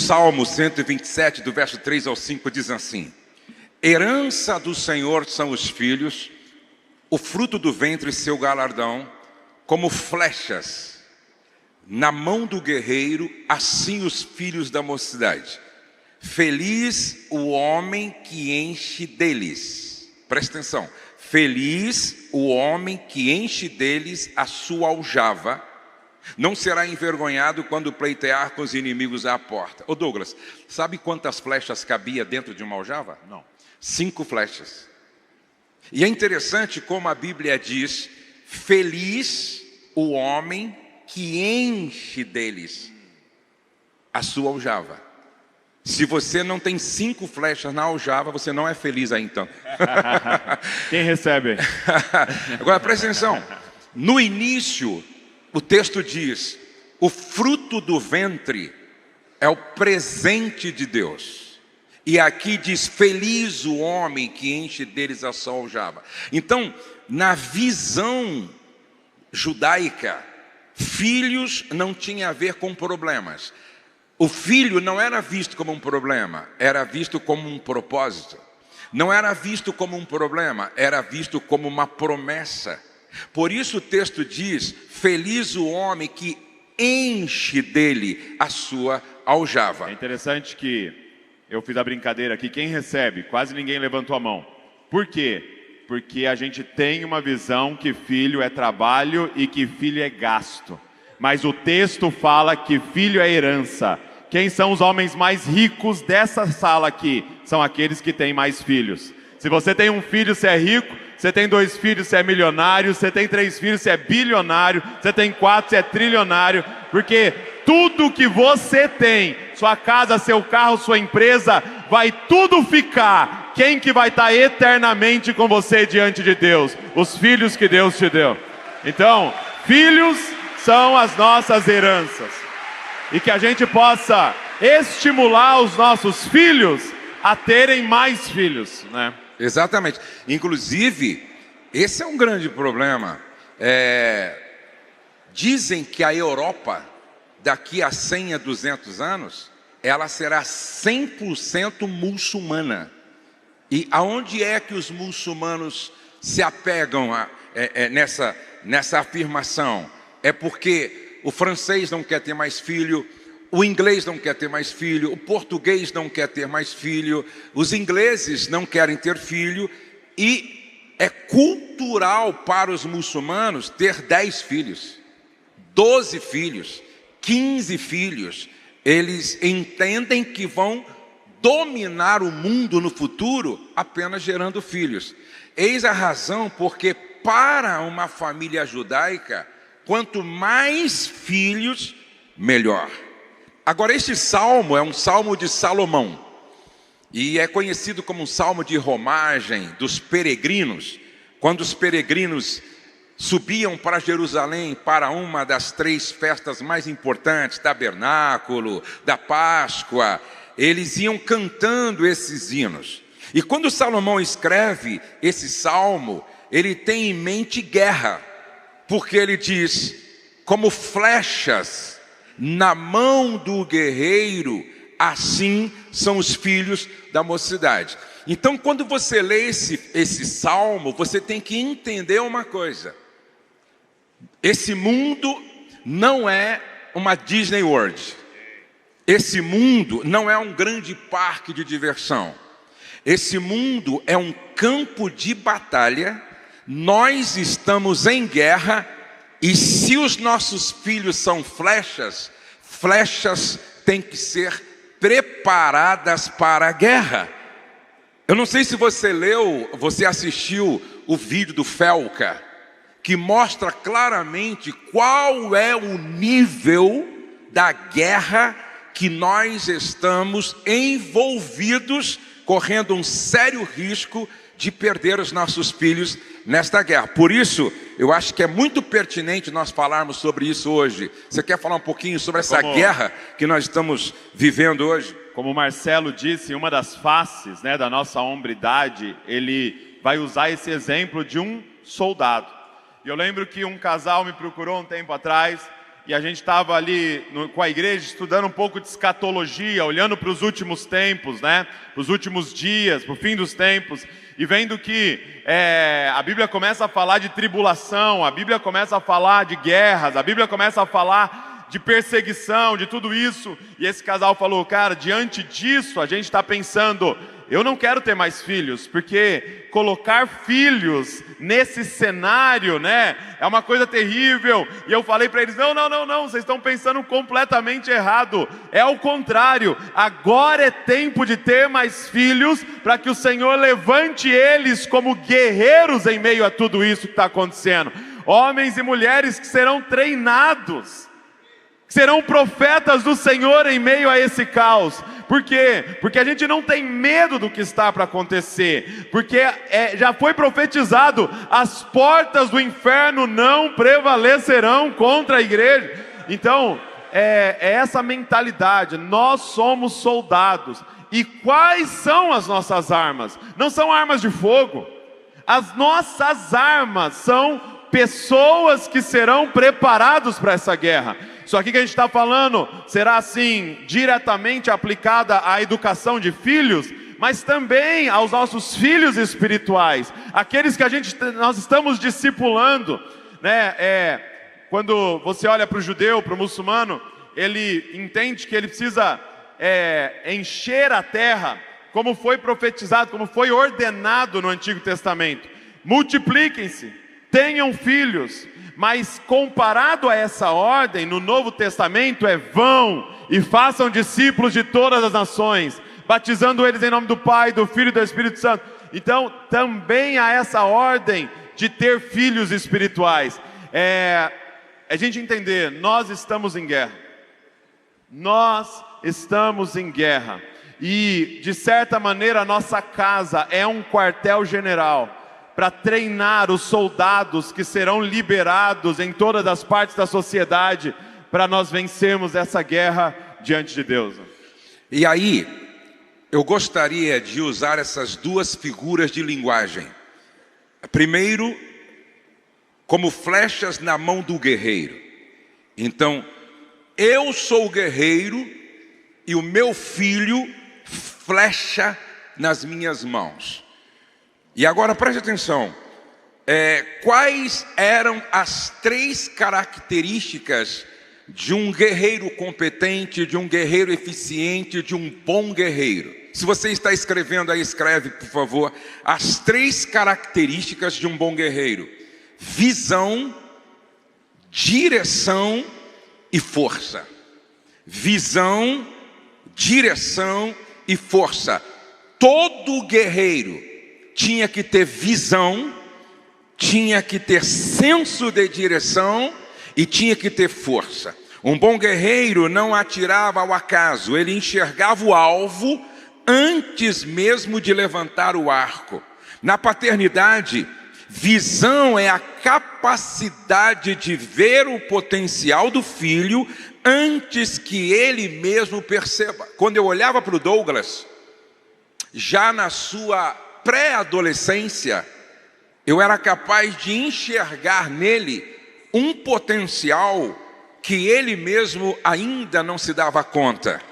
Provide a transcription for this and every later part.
Salmo 127, do verso 3 ao 5, diz assim: herança do Senhor são os filhos, o fruto do ventre seu galardão, como flechas na mão do guerreiro, assim os filhos da mocidade. Feliz o homem que enche deles. Presta atenção. Feliz o homem que enche deles a sua aljava. Não será envergonhado quando pleitear com os inimigos à porta. Ô Douglas, sabe quantas flechas cabia dentro de uma aljava? Não. 5 flechas. E é interessante como a Bíblia diz: feliz o homem que enche deles a sua aljava. Se você não tem 5 flechas na aljava, você não é feliz aí então. Quem recebe? Agora presta atenção. No início, o texto diz: o fruto do ventre é o presente de Deus. E aqui diz: feliz o homem que enche deles a sua aljava. Então, na visão judaica, filhos não tinha a ver com problemas. O filho não era visto como um problema, era visto como um propósito. Não era visto como um problema, era visto como uma promessa. Por isso o texto diz: feliz o homem que enche dele a sua aljava. É interessante que eu fiz a brincadeira aqui, quem recebe? Quase ninguém levantou a mão. Por quê? Porque a gente tem uma visão que filho é trabalho e que filho é gasto. Mas o texto fala que filho é herança. Quem são os homens mais ricos dessa sala aqui? São aqueles que têm mais filhos. Se você tem um filho, você é rico. Você tem 2 filhos, você é milionário. Você tem 3 filhos, você é bilionário. Você tem 4, você é trilionário. Porque tudo que você tem, sua casa, seu carro, sua empresa, vai tudo ficar. Quem que vai estar eternamente com você diante de Deus? Os filhos que Deus te deu. Então, filhos são as nossas heranças. E que a gente possa estimular os nossos filhos a terem mais filhos, né? Exatamente. Inclusive, esse é um grande problema. Dizem que a Europa, daqui a 100 a 200 anos, ela será 100% muçulmana. E aonde é que os muçulmanos se apegam nessa afirmação? É porque o francês não quer ter mais filho, o inglês não quer ter mais filho, o português não quer ter mais filho, os ingleses não querem ter filho, e é cultural para os muçulmanos ter 10 filhos, 12 filhos, 15 filhos. Eles entendem que vão dominar o mundo no futuro apenas gerando filhos. Eis a razão porque para uma família judaica, quanto mais filhos, melhor. Agora, este salmo é um salmo de Salomão. E é conhecido como um salmo de romagem dos peregrinos. Quando os peregrinos subiam para Jerusalém para uma das 3 festas mais importantes, tabernáculo, da Páscoa, eles iam cantando esses hinos. E quando Salomão escreve esse salmo, ele tem em mente guerra. Porque ele diz: como flechas na mão do guerreiro, assim são os filhos da mocidade. Então, quando você lê esse salmo, você tem que entender uma coisa: esse mundo não é uma Disney World. Esse mundo não é um grande parque de diversão. Esse mundo é um campo de batalha. Nós estamos em guerra, e se os nossos filhos são flechas, flechas têm que ser preparadas para a guerra. Eu não sei se você assistiu o vídeo do Felca, que mostra claramente qual é o nível da guerra que nós estamos envolvidos, correndo um sério risco de perder os nossos filhos nesta guerra. Por isso, eu acho que é muito pertinente nós falarmos sobre isso hoje. Você quer falar um pouquinho sobre essa guerra que nós estamos vivendo hoje? Como o Marcelo disse, uma das faces, né, da nossa hombridade, ele vai usar esse exemplo de um soldado. E eu lembro que um casal me procurou um tempo atrás, e a gente estava ali com a igreja estudando um pouco de escatologia, olhando para os últimos tempos, né? Para os últimos dias, para o fim dos tempos, e vendo que a Bíblia começa a falar de tribulação, a Bíblia começa a falar de guerras, a Bíblia começa a falar de perseguição, de tudo isso. E esse casal falou, cara, diante disso a gente está pensando, eu não quero ter mais filhos, porque colocar filhos nesse cenário, né, é uma coisa terrível. E eu falei para eles, não, vocês estão pensando completamente errado. É o contrário, agora é tempo de ter mais filhos, para que o Senhor levante eles como guerreiros em meio a tudo isso que está acontecendo. Homens e mulheres que serão treinados, que serão profetas do Senhor em meio a esse caos. Por quê? Porque a gente não tem medo do que está para acontecer, porque já foi profetizado, as portas do inferno não prevalecerão contra a igreja. Então, é essa mentalidade, nós somos soldados. E quais são as nossas armas? Não são armas de fogo, as nossas armas são pessoas que serão preparados para essa guerra. Isso aqui que a gente está falando será assim diretamente aplicada à educação de filhos, mas também aos nossos filhos espirituais, aqueles que nós estamos discipulando, né? Quando você olha para o judeu, para o muçulmano, ele entende que ele precisa encher a terra, como foi profetizado, como foi ordenado no Antigo Testamento. Multipliquem-se, tenham filhos. Mas comparado a essa ordem, no Novo Testamento vão e façam discípulos de todas as nações, batizando eles em nome do Pai, do Filho e do Espírito Santo. Então também há essa ordem de ter filhos espirituais. A gente entender, nós estamos em guerra. Nós estamos em guerra. E de certa maneira a nossa casa é um quartel-general para treinar os soldados que serão liberados em todas as partes da sociedade, para nós vencermos essa guerra diante de Deus. E aí, eu gostaria de usar essas duas figuras de linguagem. Primeiro, como flechas na mão do guerreiro. Então, eu sou o guerreiro e o meu filho flecha nas minhas mãos. E agora preste atenção, quais eram as 3 características de um guerreiro competente, de um guerreiro eficiente, de um bom guerreiro? Se você está escrevendo aí, escreve por favor, as 3 características de um bom guerreiro: visão, direção e força. Visão, direção e força. Todo guerreiro tinha que ter visão, tinha que ter senso de direção e tinha que ter força. Um bom guerreiro não atirava ao acaso, ele enxergava o alvo antes mesmo de levantar o arco. Na paternidade, visão é a capacidade de ver o potencial do filho antes que ele mesmo perceba. Quando eu olhava para o Douglas, já na sua pré-adolescência, eu era capaz de enxergar nele um potencial que ele mesmo ainda não se dava conta.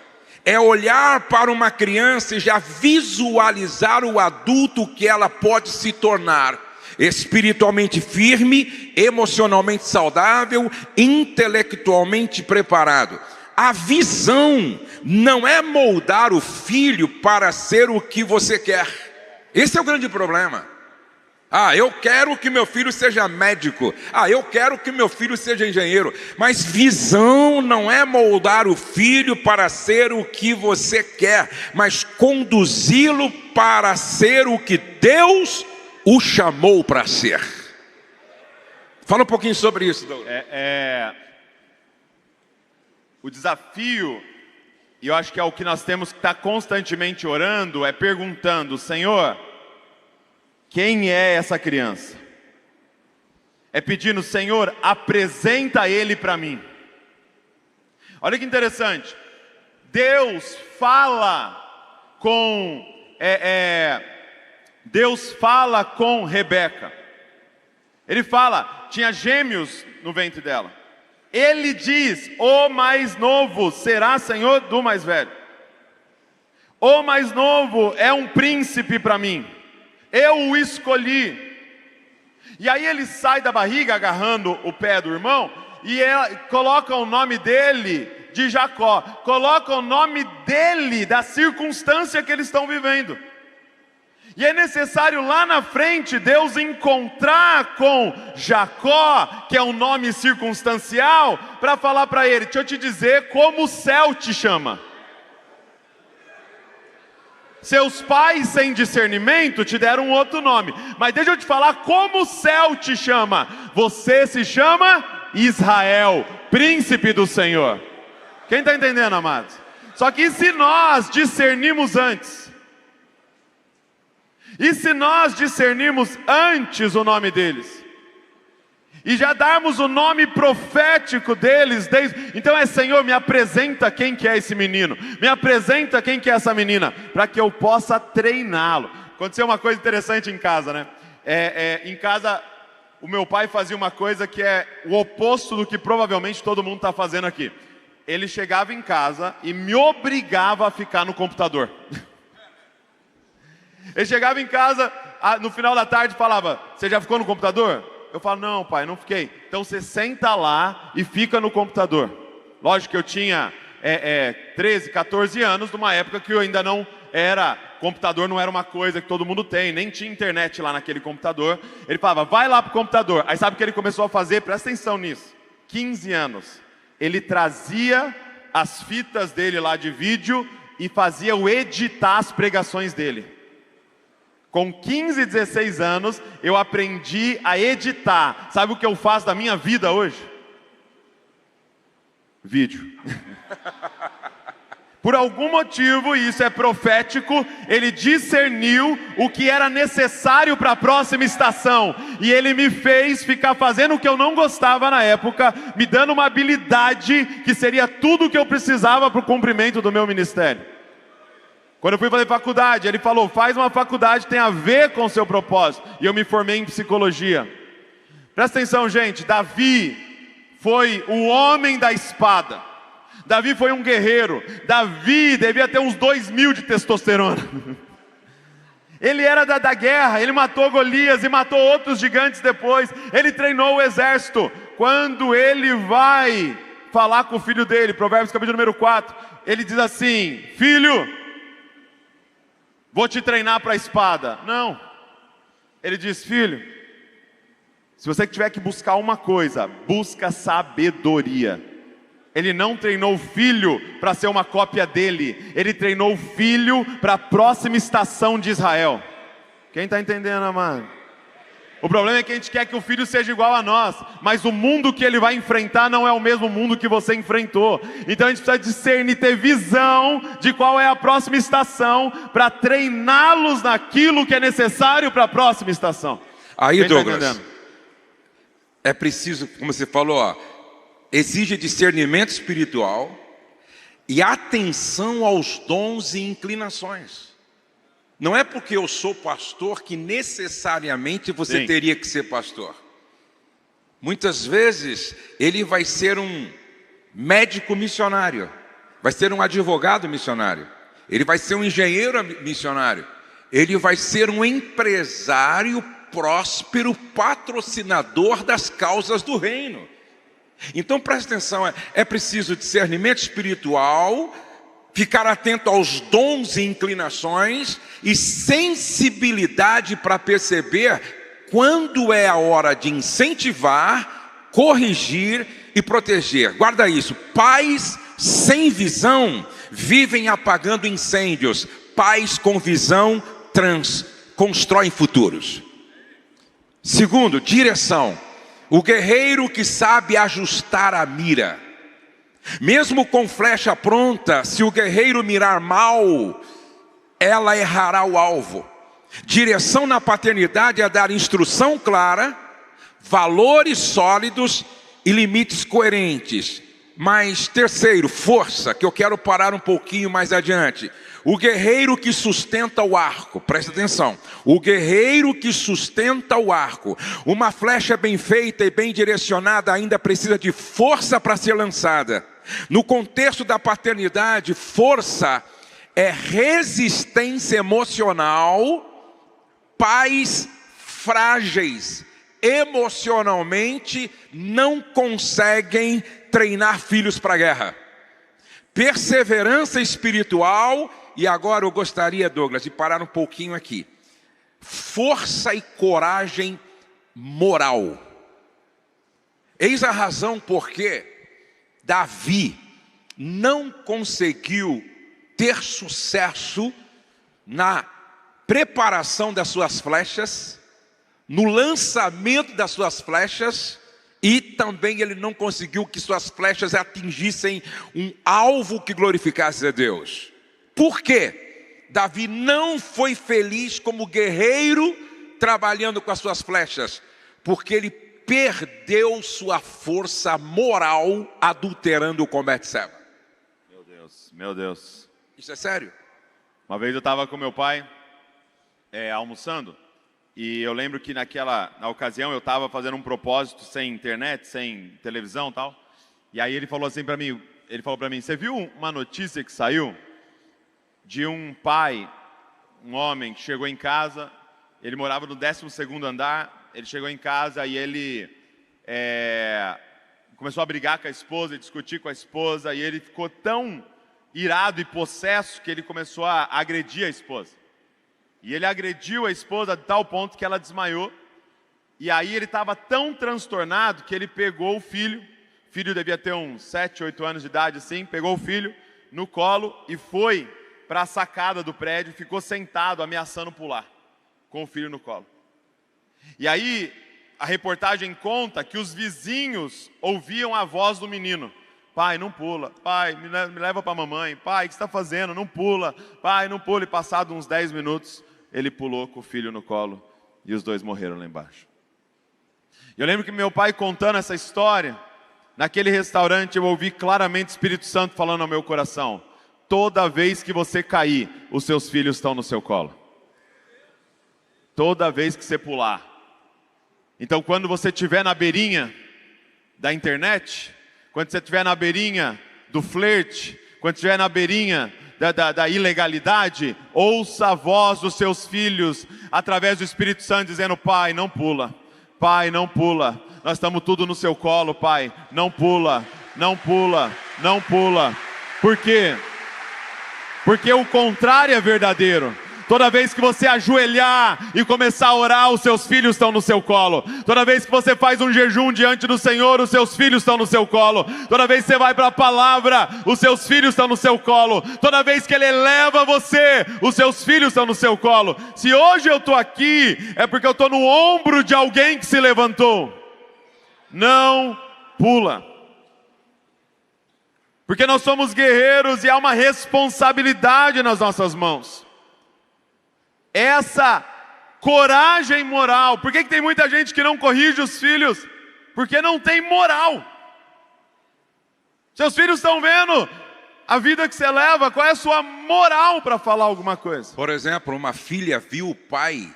É olhar para uma criança e já visualizar o adulto que ela pode se tornar, espiritualmente firme, emocionalmente saudável, intelectualmente preparado. A visão não é moldar o filho para ser o que você quer. Esse é o grande problema. Eu quero que meu filho seja médico. Eu quero que meu filho seja engenheiro. Mas visão não é moldar o filho para ser o que você quer, mas conduzi-lo para ser o que Deus o chamou para ser. Fala um pouquinho sobre isso, Douglas. O desafio, e eu acho que é o que nós temos que estar constantemente orando, é perguntando: Senhor, quem é essa criança? É pedindo: Senhor, apresenta ele para mim. Olha que interessante, Deus fala com Rebeca. Ele fala, tinha gêmeos no ventre dela. Ele diz: o mais novo será senhor do mais velho. O mais novo é um príncipe para mim. Eu o escolhi. E aí ele sai da barriga agarrando o pé do irmão e coloca o nome dele de Jacó. Coloca o nome dele da circunstância que eles estão vivendo. E é necessário lá na frente Deus encontrar com Jacó, que é um nome circunstancial, para falar para ele: deixa eu te dizer como o céu te chama. Seus pais sem discernimento te deram um outro nome, mas deixa eu te falar como o céu te chama. Você se chama Israel, príncipe do Senhor. Quem está entendendo, amados? Só que e se nós discernimos antes? E se nós discernirmos antes o nome deles? E já darmos o nome profético deles então Senhor, me apresenta quem que é esse menino, me apresenta quem que é essa menina, para que eu possa treiná-lo. Aconteceu uma coisa interessante em casa, né? Em casa, o meu pai fazia uma coisa que é o oposto do que provavelmente todo mundo está fazendo aqui. Ele chegava em casa e me obrigava a ficar no computador. Ele chegava em casa, no final da tarde falava: você já ficou no computador? Eu falo: não, pai, não fiquei. Então você senta lá e fica no computador. Lógico que eu tinha 13, 14 anos, numa época que eu ainda não era, computador não era uma coisa que todo mundo tem, nem tinha internet lá naquele computador. Ele falava: vai lá pro computador. Aí sabe o que ele começou a fazer? Presta atenção nisso. 15 anos. Ele trazia as fitas dele lá de vídeo e fazia eu editar as pregações dele. Com 15, 16 anos, eu aprendi a editar. Sabe o que eu faço da minha vida hoje? Vídeo. Por algum motivo, e isso é profético, ele discerniu o que era necessário para a próxima estação. E ele me fez ficar fazendo o que eu não gostava na época, me dando uma habilidade que seria tudo o que eu precisava para o cumprimento do meu ministério. Quando eu fui fazer faculdade, ele falou: faz uma faculdade que tem a ver com o seu propósito. E eu me formei em psicologia. Presta atenção, gente. Davi foi o homem da espada. Davi foi um guerreiro. Davi devia ter uns 2.000 de testosterona. Ele era da guerra. Ele matou Golias e matou outros gigantes depois. Ele treinou o exército. Quando ele vai falar com o filho dele, Provérbios capítulo número 4, ele diz assim: filho, vou te treinar para a espada. Não. Ele diz: filho, se você tiver que buscar uma coisa, busca sabedoria. Ele não treinou o filho para ser uma cópia dele. Ele treinou o filho para a próxima estação de Israel. Quem está entendendo, amado? O problema é que a gente quer que o filho seja igual a nós, mas o mundo que ele vai enfrentar não é o mesmo mundo que você enfrentou. Então a gente precisa discernir, ter visão de qual é a próxima estação, para treiná-los naquilo que é necessário para a próxima estação. Aí, Douglas, é preciso, como você falou, exige discernimento espiritual e atenção aos dons e inclinações. Não é porque eu sou pastor que necessariamente você teria que ser pastor. Muitas vezes ele vai ser um médico missionário, vai ser um advogado missionário, ele vai ser um engenheiro missionário, ele vai ser um empresário próspero, patrocinador das causas do reino. Então presta atenção, é preciso discernimento espiritual, ficar atento aos dons e inclinações e sensibilidade para perceber quando é a hora de incentivar, corrigir e proteger. Guarda isso: pais sem visão vivem apagando incêndios, pais com visão constroem futuros. Segundo, direção. O guerreiro que sabe ajustar a mira. Mesmo com flecha pronta, se o guerreiro mirar mal, ela errará o alvo. Direção na paternidade é dar instrução clara, valores sólidos e limites coerentes. Mas terceiro, força, que eu quero parar um pouquinho mais adiante. O guerreiro que sustenta o arco, presta atenção. O guerreiro que sustenta o arco. Uma flecha bem feita e bem direcionada ainda precisa de força para ser lançada. No contexto da paternidade, força é resistência emocional. Pais frágeis emocionalmente não conseguem treinar filhos para a guerra. Perseverança espiritual. E agora eu gostaria, Douglas, de parar um pouquinho aqui. Força e coragem moral. Eis a razão por que Davi não conseguiu ter sucesso na preparação das suas flechas, no lançamento das suas flechas, e também ele não conseguiu que suas flechas atingissem um alvo que glorificasse a Deus. Por quê? Davi não foi feliz como guerreiro trabalhando com as suas flechas, porque ele perdeu sua força moral adulterando com Betseba. Meu Deus. Isso é sério? Uma vez eu estava com meu pai almoçando, e eu lembro que na ocasião eu estava fazendo um propósito sem internet, sem televisão e tal, e aí ele falou assim para mim, você viu uma notícia que saiu de um pai, um homem que chegou em casa, ele morava no 12º andar, ele chegou em casa e ele começou a brigar com a esposa, discutir com a esposa, e ele ficou tão irado e possesso que ele começou a agredir a esposa. E ele agrediu a esposa de tal ponto que ela desmaiou, e aí ele estava tão transtornado que ele pegou o filho devia ter uns 7, 8 anos de idade assim, pegou o filho no colo e foi para a sacada do prédio, ficou sentado ameaçando pular, com o filho no colo. E aí a reportagem conta que os vizinhos ouviam a voz do menino: pai, não pula, pai, me leva para a mamãe, pai, o que você está fazendo? Não pula, pai, não pula. E passado uns 10 minutos, ele pulou com o filho no colo e os dois morreram lá embaixo. Eu lembro que meu pai contando essa história, naquele restaurante eu ouvi claramente o Espírito Santo falando ao meu coração: toda vez que você cair, os seus filhos estão no seu colo. Toda vez que você pular. Então quando você estiver na beirinha da internet, quando você estiver na beirinha do flerte, quando estiver na beirinha da ilegalidade, ouça a voz dos seus filhos, através do Espírito Santo, dizendo: pai, não pula, pai, não pula, nós estamos tudo no seu colo, pai, não pula, não pula, não pula. Por quê? Porque o contrário é verdadeiro. Toda vez que você ajoelhar e começar a orar, os seus filhos estão no seu colo. Toda vez que você faz um jejum diante do Senhor, os seus filhos estão no seu colo. Toda vez que você vai para a palavra, os seus filhos estão no seu colo. Toda vez que Ele eleva você, os seus filhos estão no seu colo. Se hoje eu estou aqui, é porque eu estou no ombro de alguém que se levantou. Não pula. Porque nós somos guerreiros e há uma responsabilidade nas nossas mãos. Essa coragem moral. Por que tem muita gente que não corrige os filhos? Porque não tem moral. Seus filhos estão vendo a vida que você leva. Qual é a sua moral para falar alguma coisa? Por exemplo, uma filha viu o pai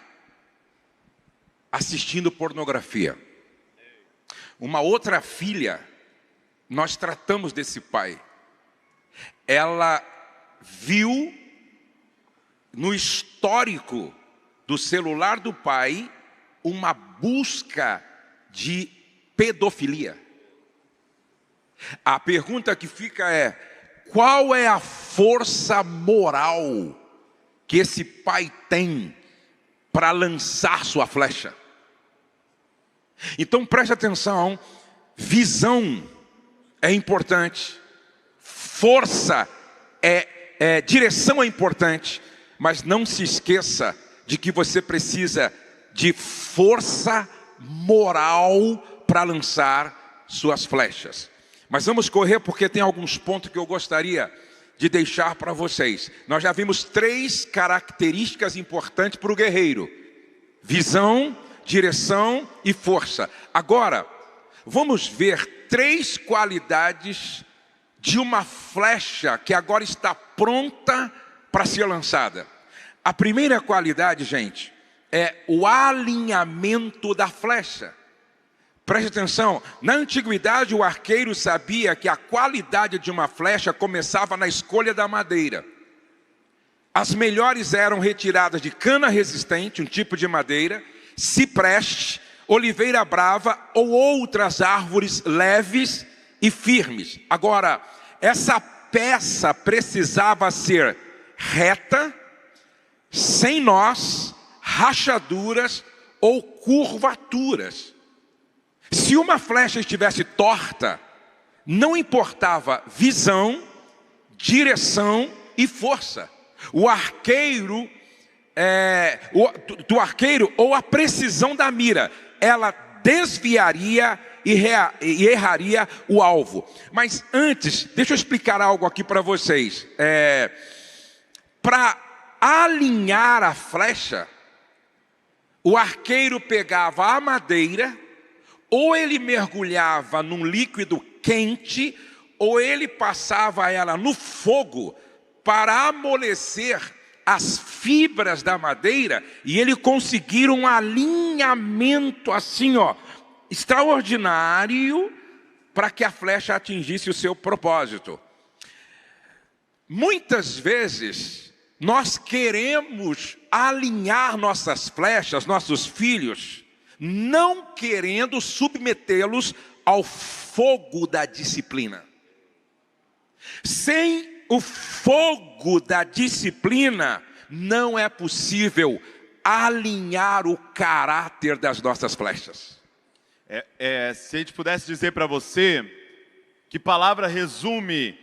assistindo pornografia. Uma outra filha, nós tratamos desse pai. Ela viu no histórico do celular do pai uma busca de pedofilia. A pergunta que fica é: qual é a força moral que esse pai tem para lançar sua flecha? Então preste atenção, visão é importante, força direção é importante, mas não se esqueça de que você precisa de força moral para lançar suas flechas. Mas vamos correr porque tem alguns pontos que eu gostaria de deixar para vocês. Nós já vimos 3 características importantes para o guerreiro: visão, direção e força. Agora, vamos ver 3 qualidades de uma flecha que agora está pronta para ser lançada. A primeira qualidade, gente, é o alinhamento da flecha. Preste atenção, na antiguidade o arqueiro sabia que a qualidade de uma flecha começava na escolha da madeira. As melhores eram retiradas de cana resistente, um tipo de madeira, cipreste, oliveira brava ou outras árvores leves e firmes. Agora, essa peça precisava ser reta, sem nós, rachaduras ou curvaturas. Se uma flecha estivesse torta, não importava visão, direção e força. O arqueiro, do arqueiro ou a precisão da mira, ela desviaria e erraria o alvo. Mas antes, deixa eu explicar algo aqui para vocês. Para alinhar a flecha, o arqueiro pegava a madeira, ou ele mergulhava num líquido quente, ou ele passava ela no fogo para amolecer as fibras da madeira e ele conseguir um alinhamento assim, ó, extraordinário para que a flecha atingisse o seu propósito. Muitas vezes nós queremos alinhar nossas flechas, nossos filhos, não querendo submetê-los ao fogo da disciplina. Sem o fogo da disciplina, não é possível alinhar o caráter das nossas flechas. Se a gente pudesse dizer para você, que palavra resume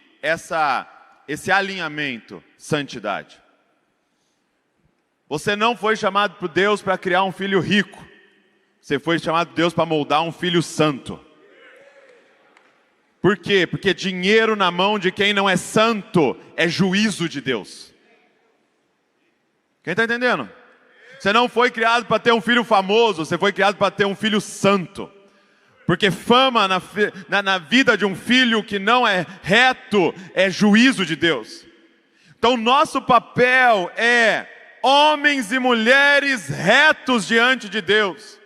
esse alinhamento? Santidade. Você não foi chamado por Deus para criar um filho rico. Você foi chamado por Deus para moldar um filho santo. Por quê? Porque dinheiro na mão de quem não é santo é juízo de Deus. Quem está entendendo? Você não foi criado para ter um filho famoso, você foi criado para ter um filho santo. Porque fama na vida de um filho que não é reto é juízo de Deus. Então nosso papel é homens e mulheres retos diante de Deus.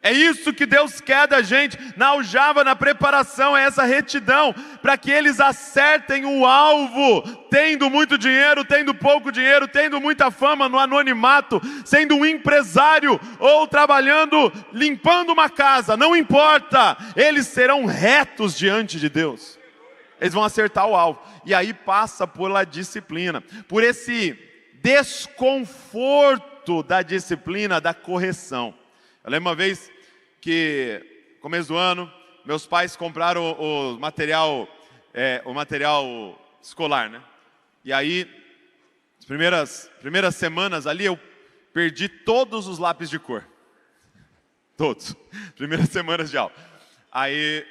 É isso que Deus quer da gente, na aljava, na preparação, é essa retidão, para que eles acertem o alvo, tendo muito dinheiro, tendo pouco dinheiro, tendo muita fama no anonimato, sendo um empresário, ou trabalhando, limpando uma casa, não importa, eles serão retos diante de Deus, eles vão acertar o alvo, e aí passa pela disciplina, por esse desconforto da disciplina, da correção. Eu lembro uma vez que, começo do ano, meus pais compraram o material escolar, né? E aí, as primeiras semanas ali, eu perdi todos os lápis de cor. Todos. Primeiras semanas de aula. Aí,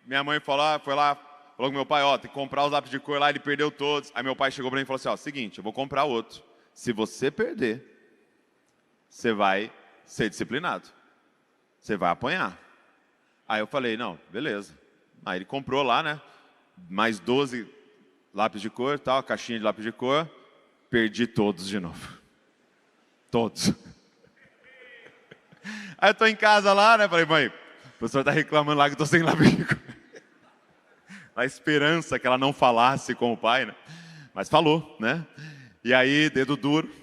minha mãe foi lá, falou com meu pai, ó, tem que comprar os lápis de cor lá, ele perdeu todos. Aí meu pai chegou para mim e falou assim, ó, seguinte, eu vou comprar outro. Se você perder, você vai ser disciplinado. Você vai apanhar. Aí eu falei, não, beleza. Aí ele comprou lá, né? Mais 12 lápis de cor, tal, a caixinha de lápis de cor. Perdi todos de novo. Todos. Aí eu tô em casa lá, né? Falei, mãe, o professor tá reclamando lá que eu tô sem lápis de cor. A esperança que ela não falasse com o pai, né? Mas falou, né? E aí, dedo duro.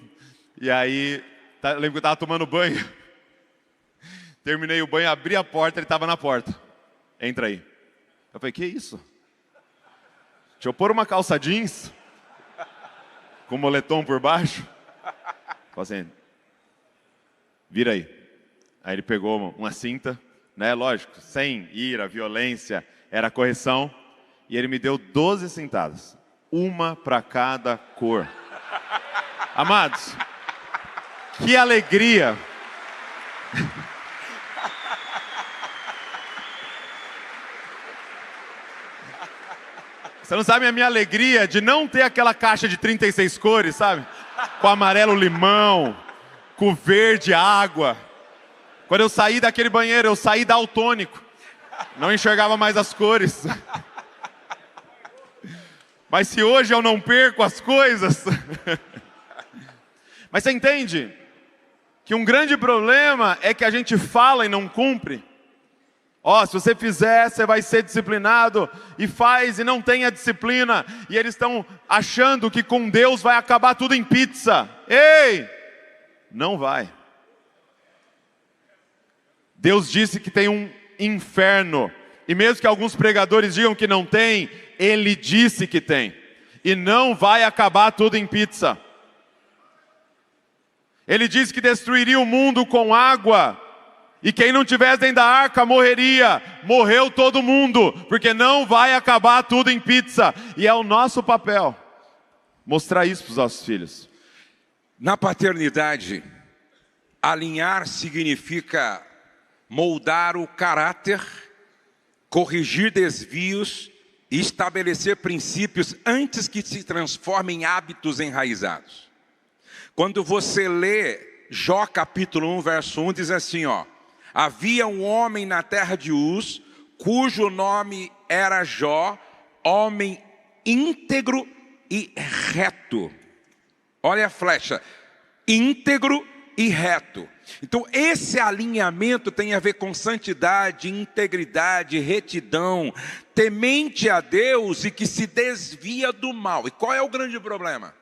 E aí, lembro que eu tava tomando banho. Terminei o banho, abri a porta, ele estava na porta. Entra aí. Eu falei, que isso? Deixa eu pôr uma calça jeans, com moletom por baixo. Falei assim, vira aí. Aí ele pegou uma cinta, né, lógico, sem ira, violência, era correção. E ele me deu 12 cintadas, uma para cada cor. Amados, que alegria. Você não sabe a minha alegria de não ter aquela caixa de 36 cores, sabe? Com amarelo limão, com verde água. Quando eu saí daquele banheiro, eu saí daltônico. Não enxergava mais as cores. Mas se hoje eu não perco as coisas... Mas você entende que um grande problema é que a gente fala e não cumpre? Ó, se você fizer, você vai ser disciplinado, e faz e não tem a disciplina, e eles estão achando que com Deus vai acabar tudo em pizza. Ei, não vai. Deus disse que tem um inferno, e mesmo que alguns pregadores digam que não tem, Ele disse que tem, e não vai acabar tudo em pizza. Ele disse que destruiria o mundo com água, e quem não tivesse dentro da arca morreria. Morreu todo mundo, porque não vai acabar tudo em pizza. E é o nosso papel mostrar isso para os nossos filhos. Na paternidade, alinhar significa moldar o caráter, corrigir desvios e estabelecer princípios antes que se transformem em hábitos enraizados. Quando você lê Jó capítulo 1, verso 1, diz assim, ó: havia um homem na terra de Uz, cujo nome era Jó, homem íntegro e reto. Olha a flecha, íntegro e reto. Então esse alinhamento tem a ver com santidade, integridade, retidão, temente a Deus e que se desvia do mal. E qual é o grande problema?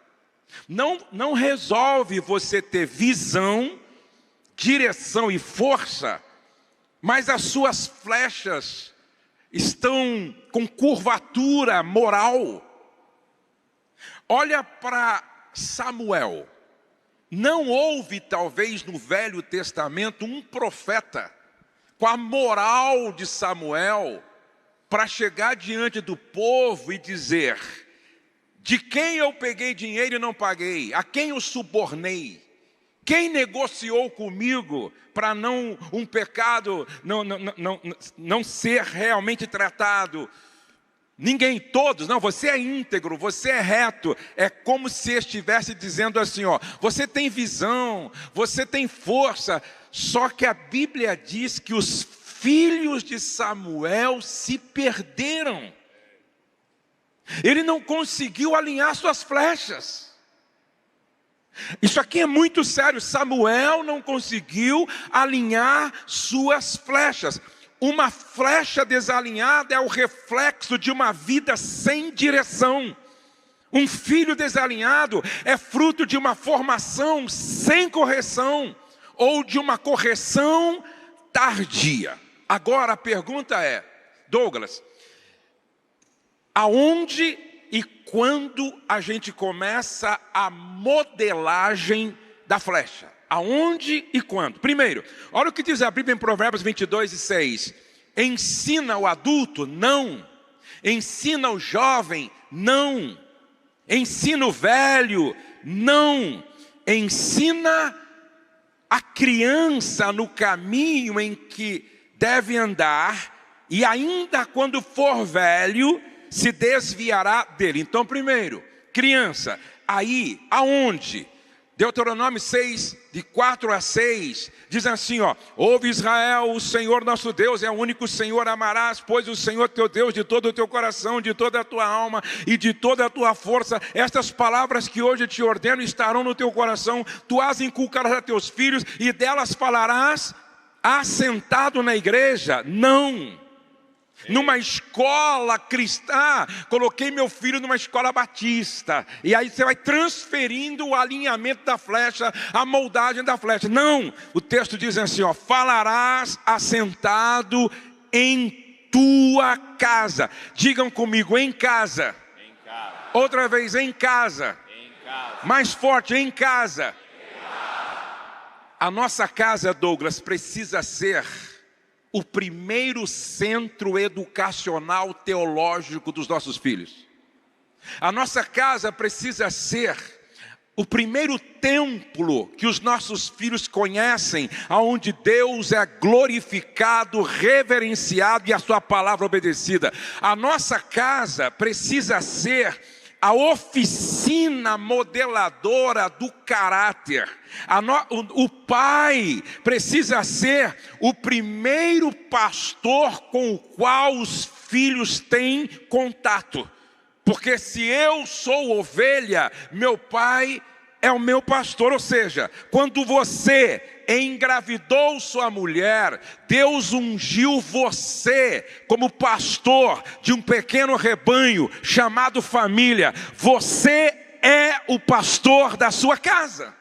Não resolve você ter visão, direção e força, mas as suas flechas estão com curvatura moral. Olha para Samuel. Não houve, talvez, no Velho Testamento, um profeta com a moral de Samuel para chegar diante do povo e dizer: de quem eu peguei dinheiro e não paguei? A quem eu subornei? Quem negociou comigo para um pecado não ser realmente tratado? Ninguém, todos. Não, você é íntegro, você é reto. É como se estivesse dizendo assim, ó: você tem visão, você tem força. Só que a Bíblia diz que os filhos de Samuel se perderam. Ele não conseguiu alinhar suas flechas. Isso aqui é muito sério. Samuel não conseguiu alinhar suas flechas. Uma flecha desalinhada é o reflexo de uma vida sem direção. Um filho desalinhado é fruto de uma formação sem correção, ou de uma correção tardia. Agora a pergunta é, Douglas, aonde e quando a gente começa a modelagem da flecha? Aonde e quando? Primeiro, olha o que diz a Bíblia em Provérbios 22:6. Ensina o adulto? Não. Ensina o jovem? Não. Ensina o velho? Não. Ensina a criança no caminho em que deve andar, e ainda quando for velho, se desviará dele. Então, primeiro, criança, aí, aonde? Deuteronômio 6, de 4 a 6, diz assim, ó: ouve Israel, o Senhor nosso Deus é o único Senhor, amarás, pois o Senhor teu Deus de todo o teu coração, de toda a tua alma e de toda a tua força. Estas palavras que hoje te ordeno estarão no teu coração, tu as inculcarás a teus filhos, e delas falarás assentado na igreja? Não. Numa escola cristã, coloquei meu filho numa escola batista, e aí você vai transferindo o alinhamento da flecha, a moldagem da flecha. Não, o texto diz assim, ó: falarás assentado em tua casa. Digam comigo, em casa. Em casa. Outra vez, em casa. Em casa. Mais forte, em casa. A nossa casa, Douglas, precisa ser o primeiro centro educacional teológico dos nossos filhos. A nossa casa precisa ser o primeiro templo que os nossos filhos conhecem, onde Deus é glorificado, reverenciado e a sua palavra obedecida. A nossa casa precisa ser a oficina modeladora do caráter. O pai precisa ser o primeiro pastor com o qual os filhos têm contato. Porque se eu sou ovelha, meu pai é o meu pastor. Ou seja, quando você engravidou sua mulher, Deus ungiu você como pastor de um pequeno rebanho chamado família. Você é o pastor da sua casa.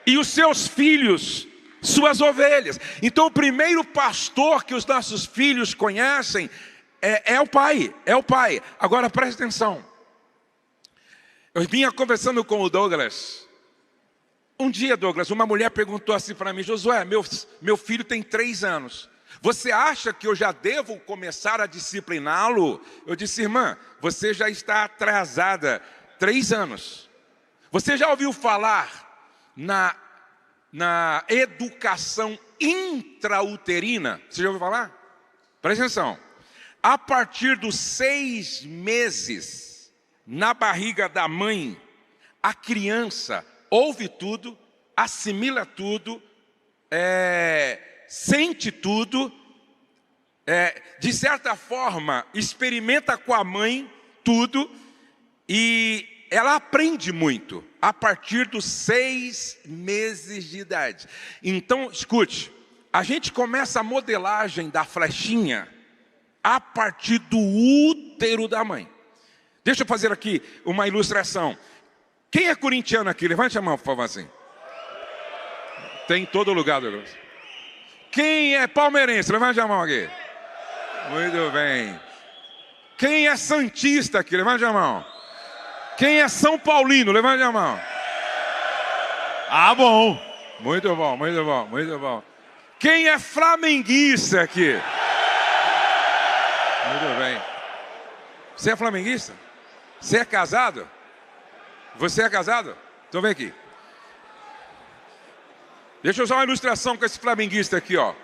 E os seus filhos, suas ovelhas. Então o primeiro pastor que os nossos filhos conhecem é o pai, é o pai. Agora preste atenção. Eu vinha conversando com o Douglas. Um dia, Douglas, uma mulher perguntou assim para mim: Josué, meu filho tem 3 anos. Você acha que eu já devo começar a discipliná-lo? Eu disse: irmã, você já está atrasada 3 anos. Você já ouviu falar na educação intrauterina? Você já ouviu falar? Presta atenção. A partir dos 6 meses na barriga da mãe, a criança ouve tudo, assimila tudo, sente tudo, de certa forma experimenta com a mãe tudo, e ela aprende muito a partir dos 6 meses de idade. Então, escute, a gente começa a modelagem da flechinha a partir do útero da mãe. Deixa eu fazer aqui uma ilustração. Quem é corintiano aqui? Levante a mão, por favor, assim. Tem em todo lugar, Douglas. Quem é palmeirense? Levante a mão aqui. Muito bem. Quem é santista aqui? Levante a mão. Quem é São Paulino? Levante a mão. Ah, bom. Muito bom, muito bom, muito bom. Quem é flamenguista aqui? Muito bem. Você é flamenguista? Você é casado? Você é casado? Então vem aqui. Deixa eu usar uma ilustração com esse flamenguista aqui, ó.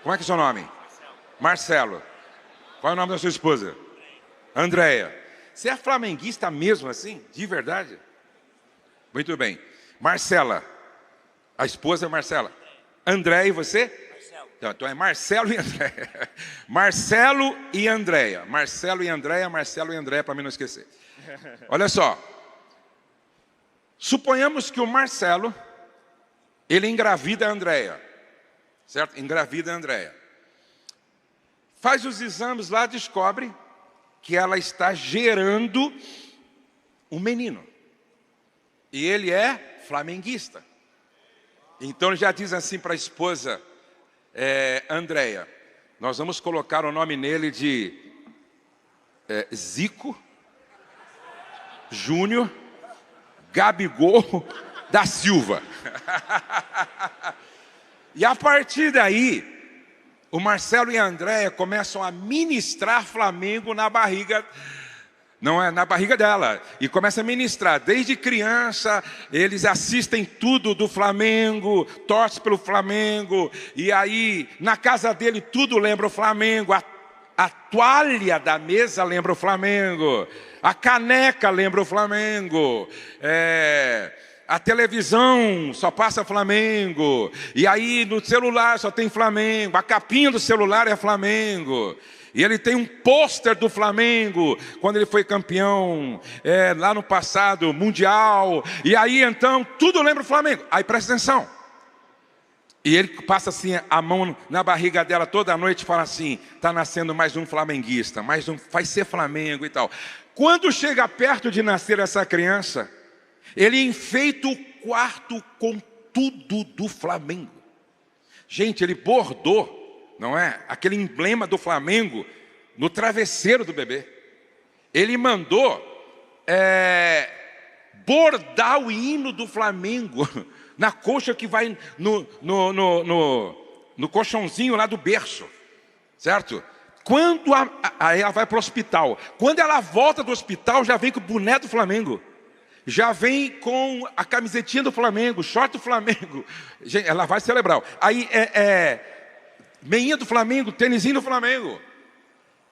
Como é que é o seu nome? Marcelo. Qual é o nome da sua esposa? Andréia. Você é flamenguista mesmo assim? De verdade? Muito bem. Marcela. A esposa é Marcela. Andréia e você? Então é Marcelo e Andréia. Marcelo e Andréia. Marcelo e Andréia, Marcelo e Andréia, para mim não esquecer. Olha só. Suponhamos que o Marcelo, ele engravida a Andréia. Certo? Engravida a Andréia. Faz os exames lá, descobre que ela está gerando um menino. E ele é flamenguista. Então ele já diz assim para a esposa, Andréia, nós vamos colocar o nome nele de Zico Júnior Gabigol da Silva. E a partir daí, o Marcelo e a Andréia começam a ministrar Flamengo na barriga, não é na barriga dela, e começa a ministrar. Desde criança, eles assistem tudo do Flamengo, torcem pelo Flamengo, e aí, na casa dele, tudo lembra o Flamengo, a toalha da mesa lembra o Flamengo, a caneca lembra o Flamengo, a televisão só passa Flamengo, e aí no celular só tem Flamengo, a capinha do celular é Flamengo. E ele tem um pôster do Flamengo, quando ele foi campeão lá no passado, mundial. E aí então, tudo lembra o Flamengo. Aí presta atenção. E ele passa assim a mão na barriga dela toda noite e fala assim, está nascendo mais um flamenguista, mais um, vai ser Flamengo e tal. Quando chega perto de nascer essa criança, ele enfeita o quarto com tudo do Flamengo. Gente, ele bordou, não é? Aquele emblema do Flamengo no travesseiro do bebê. Ele mandou bordar o hino do Flamengo na coxa que vai no colchãozinho lá do berço, certo? Quando aí ela vai para o hospital. Quando ela volta do hospital, já vem com o boné do Flamengo. Já vem com a camisetinha do Flamengo, short do Flamengo. Gente, ela vai celebrar. Aí meinha do Flamengo, tênisinho do Flamengo.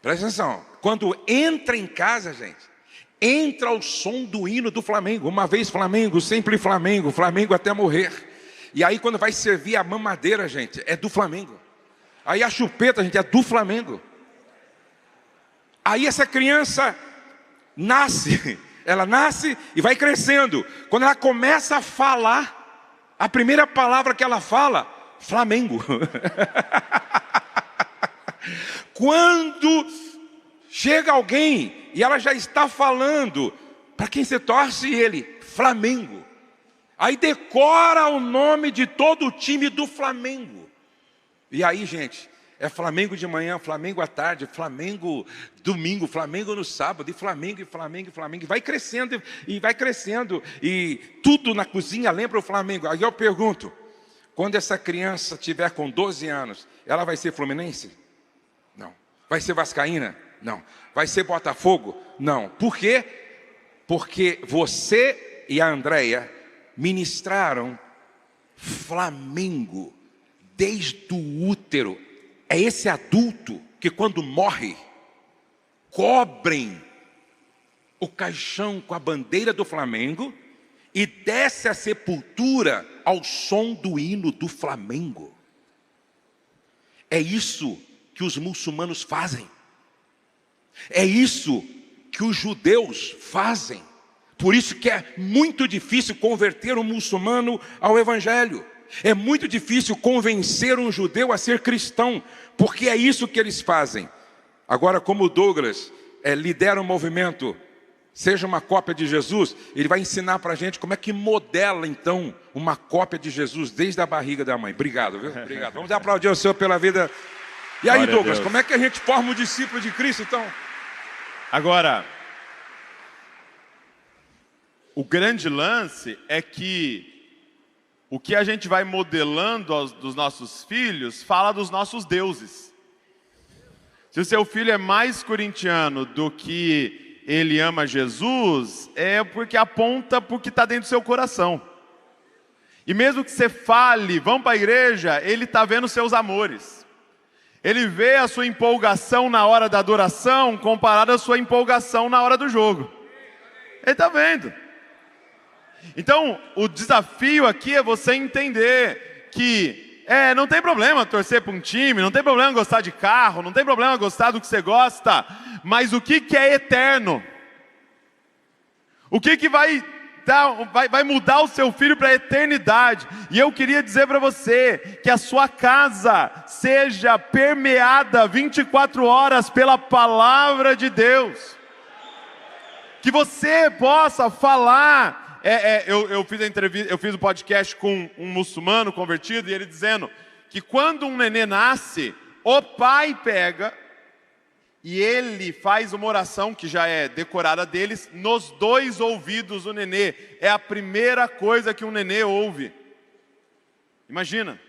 Presta atenção. Quando entra em casa, gente, entra o som do hino do Flamengo. Uma vez Flamengo, sempre Flamengo, Flamengo até morrer. E aí quando vai servir a mamadeira, gente, é do Flamengo. Aí a chupeta, gente, é do Flamengo. Aí essa criança nasce, ela nasce e vai crescendo. Quando ela começa a falar, a primeira palavra que ela fala, Flamengo. Quando chega alguém e ela já está falando, para quem você torce? Ele, Flamengo. Aí decora o nome de todo o time do Flamengo. E aí, gente, é Flamengo de manhã, Flamengo à tarde, Flamengo domingo, Flamengo no sábado, e Flamengo, e Flamengo, e Flamengo. E vai crescendo, e vai crescendo. E tudo na cozinha lembra o Flamengo. Aí eu pergunto, quando essa criança tiver com 12 anos, ela vai ser fluminense? Não. Vai ser vascaína? Não. Vai ser Botafogo? Não. Por quê? Porque você e a Andréia ministraram Flamengo desde o útero. É esse adulto que quando morre, cobrem o caixão com a bandeira do Flamengo e desce à sepultura ao som do hino do Flamengo. É isso que os muçulmanos fazem. É isso que os judeus fazem. Por isso que é muito difícil converter um muçulmano ao evangelho. É muito difícil convencer um judeu a ser cristão, porque é isso que eles fazem. Agora, como o Douglas lidera um movimento, seja uma cópia de Jesus, ele vai ensinar para a gente como é que modela, então, uma cópia de Jesus desde a barriga da mãe. Obrigado, viu? Obrigado. Vamos aplaudir ao Senhor pela vida. E aí, Douglas, como é que a gente forma um discípulo de Cristo, então? Agora, o grande lance é que o que a gente vai modelando dos nossos filhos fala dos nossos deuses. Se o seu filho é mais corintiano do que ele ama Jesus, é porque aponta para o que está dentro do seu coração. E mesmo que você fale, vamos para a igreja, ele está vendo seus amores. Ele vê a sua empolgação na hora da adoração comparada à sua empolgação na hora do jogo. Ele está vendo. Então, o desafio aqui é você entender que não tem problema torcer para um time, não tem problema gostar de carro, não tem problema gostar do que você gosta, mas o que é eterno? O que vai mudar o seu filho para a eternidade? E eu queria dizer para você que a sua casa seja permeada 24 horas pela palavra de Deus. Que você possa falar. Eu fiz a entrevista, eu fiz um podcast com um muçulmano convertido e ele dizendo que quando um nenê nasce, o pai pega e ele faz uma oração que já é decorada deles nos 2 ouvidos do nenê. É a primeira coisa que um nenê ouve. Imagina,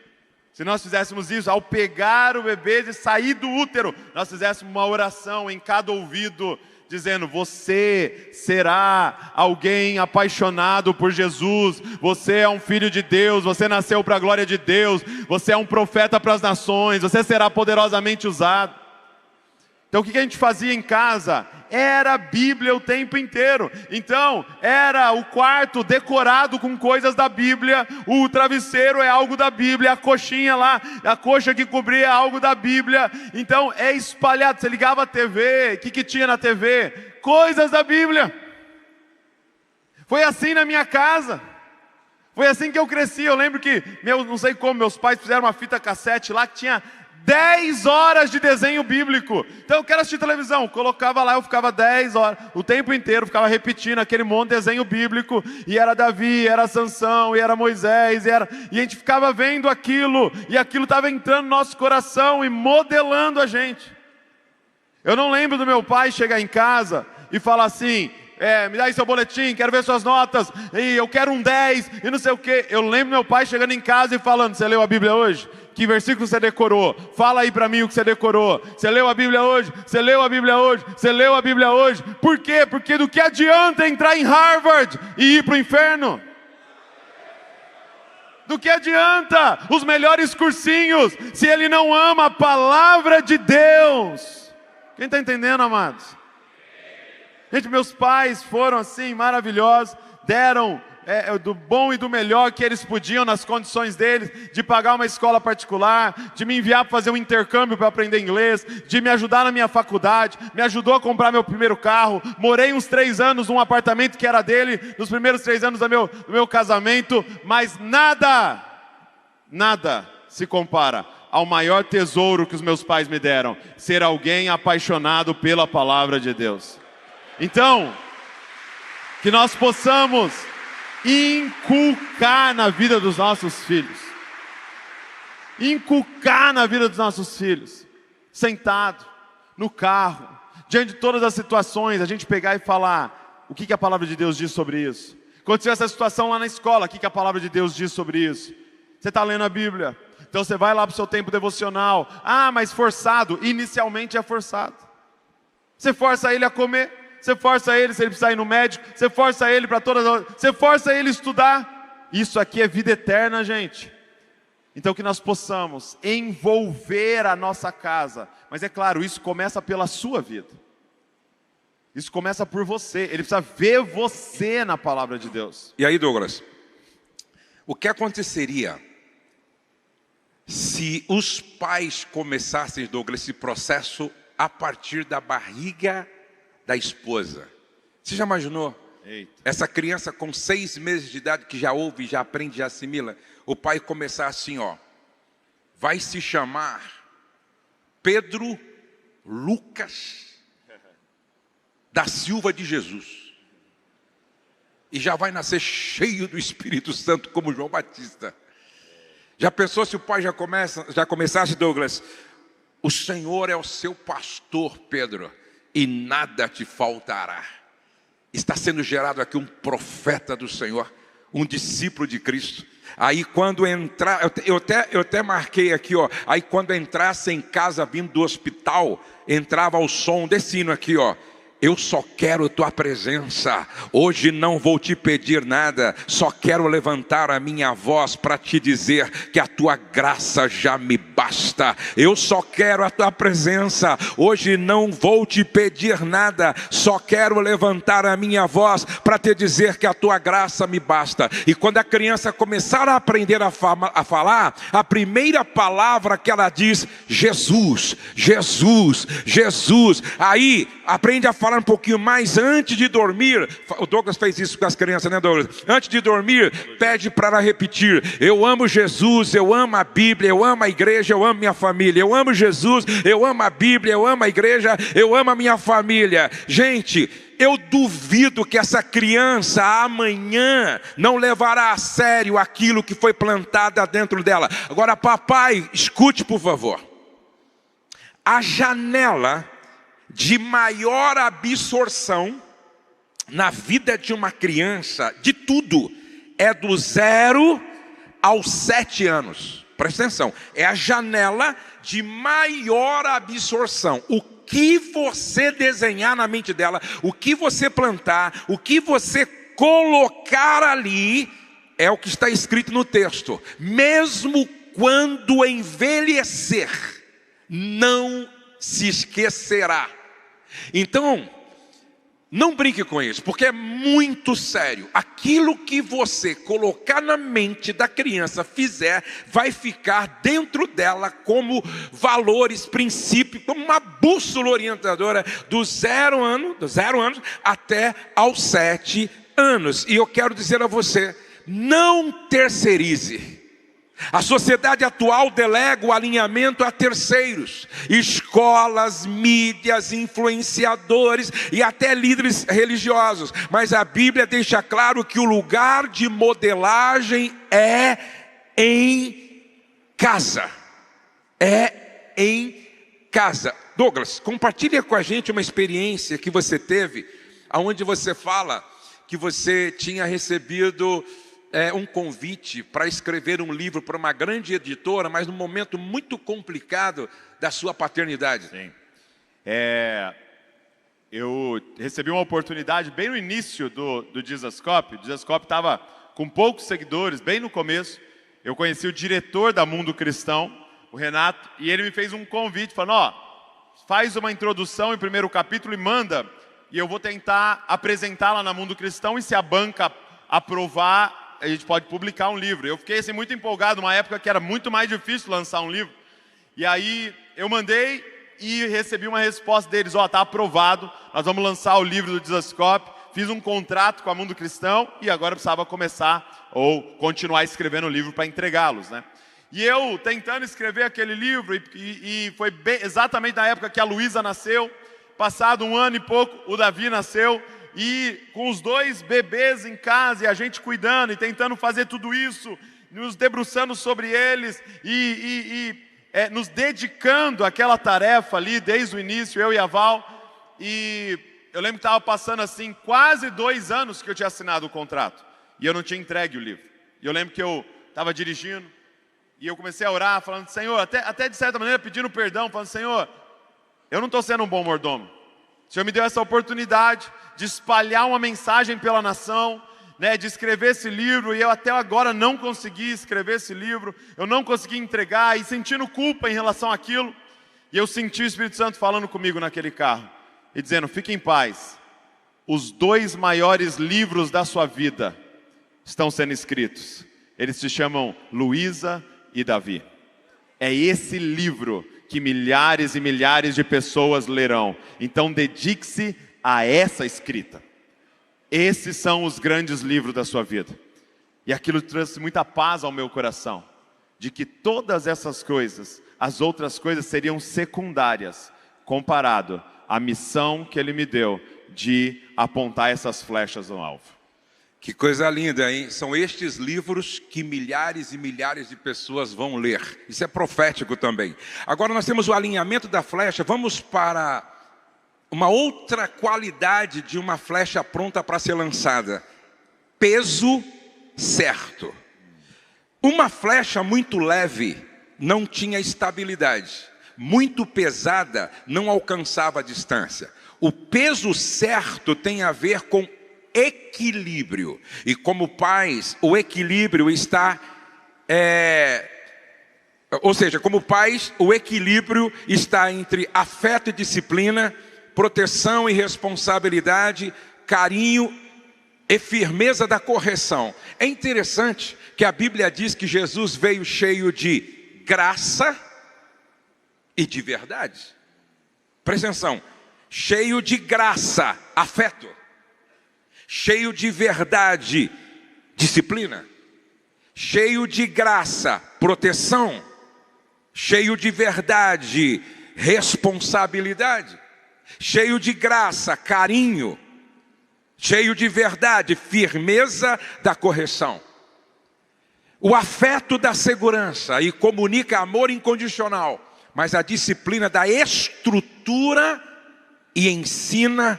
se nós fizéssemos isso ao pegar o bebê e sair do útero, nós fizéssemos uma oração em cada ouvido, dizendo, você será alguém apaixonado por Jesus, você é um filho de Deus, você nasceu para a glória de Deus, você é um profeta para as nações, você será poderosamente usado. Então o que a gente fazia em casa? Era a Bíblia o tempo inteiro. Então era o quarto decorado com coisas da Bíblia, o travesseiro é algo da Bíblia, a coxinha lá, a coxa que cobria é algo da Bíblia. Então é espalhado, você ligava a TV, o que tinha na TV? Coisas da Bíblia. Foi assim na minha casa. Foi assim que eu cresci. Eu lembro que, não sei como, meus pais fizeram uma fita cassete lá que tinha 10 horas de desenho bíblico. Então eu quero assistir televisão, colocava lá, eu ficava 10 horas, o tempo inteiro, ficava repetindo aquele monte de desenho bíblico, e era Davi, era Sansão, e era Moisés, e a gente ficava vendo aquilo, e aquilo estava entrando no nosso coração e modelando a gente. Eu não lembro do meu pai chegar em casa e falar assim, me dá aí seu boletim, quero ver suas notas, e eu quero um 10, e não sei o quê. Eu lembro meu pai chegando em casa e falando, você leu a Bíblia hoje? Que versículo você decorou? Fala aí para mim o que você decorou. Você leu a Bíblia hoje? Você leu a Bíblia hoje? Você leu a Bíblia hoje? Por quê? Porque do que adianta entrar em Harvard e ir para o inferno? Do que adianta os melhores cursinhos se ele não ama a palavra de Deus? Quem está entendendo, amados? Gente, meus pais foram assim maravilhosos, deram do bom e do melhor que eles podiam nas condições deles, de pagar uma escola particular, de me enviar para fazer um intercâmbio para aprender inglês, de me ajudar na minha faculdade, me ajudou a comprar meu primeiro carro, morei uns 3 anos num apartamento que era dele, nos primeiros 3 anos do meu casamento, mas nada se compara ao maior tesouro que os meus pais me deram, ser alguém apaixonado pela palavra de Deus. Então, que nós possamos inculcar na vida dos nossos filhos. Inculcar na vida dos nossos filhos. Sentado, no carro, diante de todas as situações, a gente pegar e falar o que a palavra de Deus diz sobre isso. Quando tiver essa situação lá na escola, o que a palavra de Deus diz sobre isso? Você está lendo a Bíblia, então você vai lá para o seu tempo devocional. Ah, mas forçado, inicialmente é forçado. Você força ele a comer. Você força ele se ele precisar ir no médico. Você força ele para todas as... Você força ele a estudar. Isso aqui é vida eterna, gente. Então que nós possamos envolver a nossa casa. Mas é claro, isso começa pela sua vida. Isso começa por você. Ele precisa ver você na palavra de Deus. E aí, Douglas, o que aconteceria se os pais começassem, Douglas, esse processo a partir da barriga da esposa? Você já imaginou? Eita. Essa criança com 6 meses de idade, que já ouve, já aprende, já assimila, o pai começar assim, ó, vai se chamar Pedro Lucas da Silva de Jesus, e já vai nascer cheio do Espírito Santo como João Batista. Já pensou se o pai já começasse, Douglas, o Senhor é o seu pastor, Pedro, e nada te faltará. Está sendo gerado aqui um profeta do Senhor, um discípulo de Cristo. Aí quando entrar, eu até marquei aqui, ó. Aí quando entrasse em casa vindo do hospital, entrava o som desse hino aqui, ó. Eu só quero tua presença, hoje não vou te pedir nada, só quero levantar a minha voz para te dizer que a tua graça já me basta. Eu só quero a tua presença, hoje não vou te pedir nada, só quero levantar a minha voz para te dizer que a tua graça me basta. E quando a criança começar a aprender a falar, a primeira palavra que ela diz, Jesus, Jesus, Jesus. Aí aprende a falar um pouquinho mais antes de dormir. O Douglas fez isso com as crianças, né, Douglas? Antes de dormir, pede para ela repetir: eu amo Jesus, eu amo a Bíblia, eu amo a igreja, eu amo minha família. Eu amo Jesus, eu amo a Bíblia, eu amo a igreja, eu amo a minha família. Gente, eu duvido que essa criança amanhã não levará a sério aquilo que foi plantado dentro dela. Agora, papai, escute por favor. A janela de maior absorção na vida de uma criança, de tudo, é do 0 aos 7 anos. Presta atenção, é a janela de maior absorção. O que você desenhar na mente dela, o que você plantar, o que você colocar ali, é o que está escrito no texto. Mesmo quando envelhecer, não se esquecerá. Então, não brinque com isso, porque é muito sério. Aquilo que você colocar na mente da criança, fizer, vai ficar dentro dela como valores, princípios, como uma bússola orientadora do 0 anos até aos 7 anos. E eu quero dizer a você, não terceirize. A sociedade atual delega o alinhamento a terceiros, escolas, mídias, influenciadores e até líderes religiosos. Mas a Bíblia deixa claro que o lugar de modelagem é em casa. É em casa. Douglas, compartilha com a gente uma experiência que você teve, onde você fala que você tinha recebido um convite para escrever um livro para uma grande editora, mas num momento muito complicado da sua paternidade. Sim. Eu recebi uma oportunidade bem no início do Dizascope. O Dizascope estava com poucos seguidores, bem no começo. Eu conheci o diretor da Mundo Cristão, o Renato, e ele me fez um convite, falando, faz uma introdução em primeiro capítulo e manda, e eu vou tentar apresentá-la na Mundo Cristão, e se a banca aprovar, a gente pode publicar um livro. Eu fiquei assim, muito empolgado, numa época que era muito mais difícil lançar um livro. E aí eu mandei e recebi uma resposta deles, tá aprovado, nós vamos lançar o livro do Dizascope. Fiz um contrato com a Mundo Cristão e agora precisava começar ou continuar escrevendo o livro para entregá-los, né? E eu tentando escrever aquele livro, e foi exatamente na época que a Luísa nasceu. Passado 1 ano e pouco, o Davi nasceu. E com os 2 bebês em casa, e a gente cuidando e tentando fazer tudo isso, nos debruçando sobre eles nos dedicando àquela tarefa ali, desde o início, eu e a Val. E eu lembro que estava passando assim, quase 2 anos que eu tinha assinado o contrato. E eu não tinha entregue o livro. E eu lembro que eu estava dirigindo, e eu comecei a orar, falando, Senhor, até de certa maneira pedindo perdão, falando, Senhor, eu não estou sendo um bom mordomo. O Senhor me deu essa oportunidade de espalhar uma mensagem pela nação, né, de escrever esse livro, e eu até agora não consegui escrever esse livro, eu não consegui entregar, e sentindo culpa em relação àquilo. E eu senti o Espírito Santo falando comigo naquele carro, e dizendo, fique em paz, os 2 maiores livros da sua vida estão sendo escritos. Eles se chamam Luísa e Davi. É esse livro que milhares e milhares de pessoas lerão. Então dedique-se a essa escrita. Esses são os grandes livros da sua vida. E aquilo trouxe muita paz ao meu coração, de que todas essas coisas, as outras coisas seriam secundárias, comparado à missão que Ele me deu de apontar essas flechas no alvo. Que coisa linda, hein? São estes livros que milhares e milhares de pessoas vão ler. Isso é profético também. Agora nós temos o alinhamento da flecha. Vamos para uma outra qualidade de uma flecha pronta para ser lançada. Peso certo. Uma flecha muito leve não tinha estabilidade. Muito pesada não alcançava a distância. O peso certo tem a ver com equilíbrio. E como pais, o equilíbrio está... Ou seja, como pais, o equilíbrio está entre afeto e disciplina, proteção e responsabilidade, carinho e firmeza da correção. É interessante que a Bíblia diz que Jesus veio cheio de graça e de verdade. Presta atenção. Cheio de graça, afeto. Cheio de verdade, disciplina. Cheio de graça, proteção. Cheio de verdade, responsabilidade. Cheio de graça, carinho. Cheio de verdade, firmeza da correção. O afeto da segurança e comunica amor incondicional, mas a disciplina da estrutura e ensina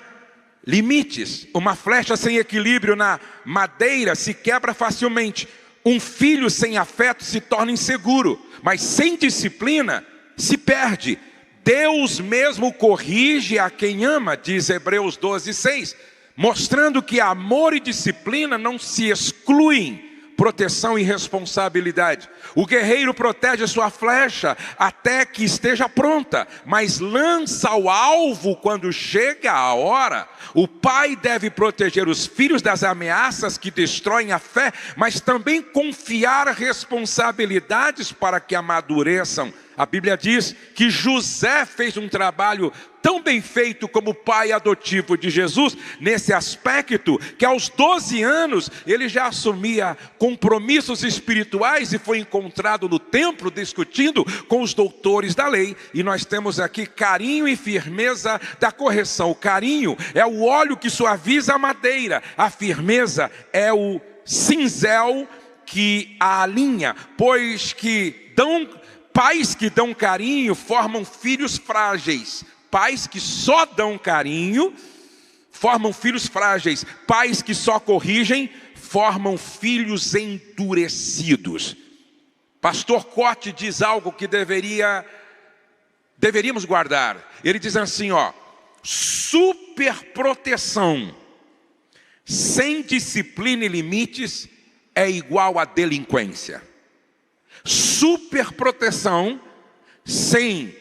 limites. Uma flecha sem equilíbrio na madeira se quebra facilmente. Um filho sem afeto se torna inseguro, mas sem disciplina se perde. Deus mesmo corrige a quem ama, diz Hebreus 12:6, mostrando que amor e disciplina não se excluem. Proteção e responsabilidade. O guerreiro protege a sua flecha até que esteja pronta, mas lança o alvo quando chega a hora. O pai deve proteger os filhos das ameaças que destroem a fé, mas também confiar responsabilidades para que amadureçam. A Bíblia diz que José fez um trabalho tão bem feito como pai adotivo de Jesus, nesse aspecto, que aos 12 anos ele já assumia compromissos espirituais e foi encontrado no templo discutindo com os doutores da lei. E nós temos aqui carinho e firmeza da correção. O carinho é o óleo que suaviza a madeira, a firmeza é o cinzel que a alinha, pois que pais que dão carinho formam filhos frágeis. Pais que só dão carinho formam filhos frágeis. Pais que só corrigem formam filhos endurecidos. Pastor Cote diz algo que deveríamos guardar. Ele diz assim, superproteção sem disciplina e limites é igual a delinquência. Superproteção sem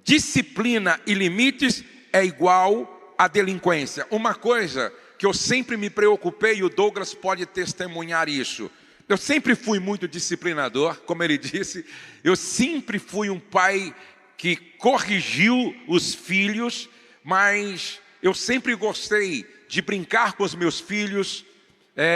disciplina e limites é igual a delinquência. Uma coisa que eu sempre me preocupei, e o Douglas pode testemunhar isso. Eu sempre fui muito disciplinador, como ele disse. Eu sempre fui um pai que corrigiu os filhos, mas eu sempre gostei de brincar com os meus filhos,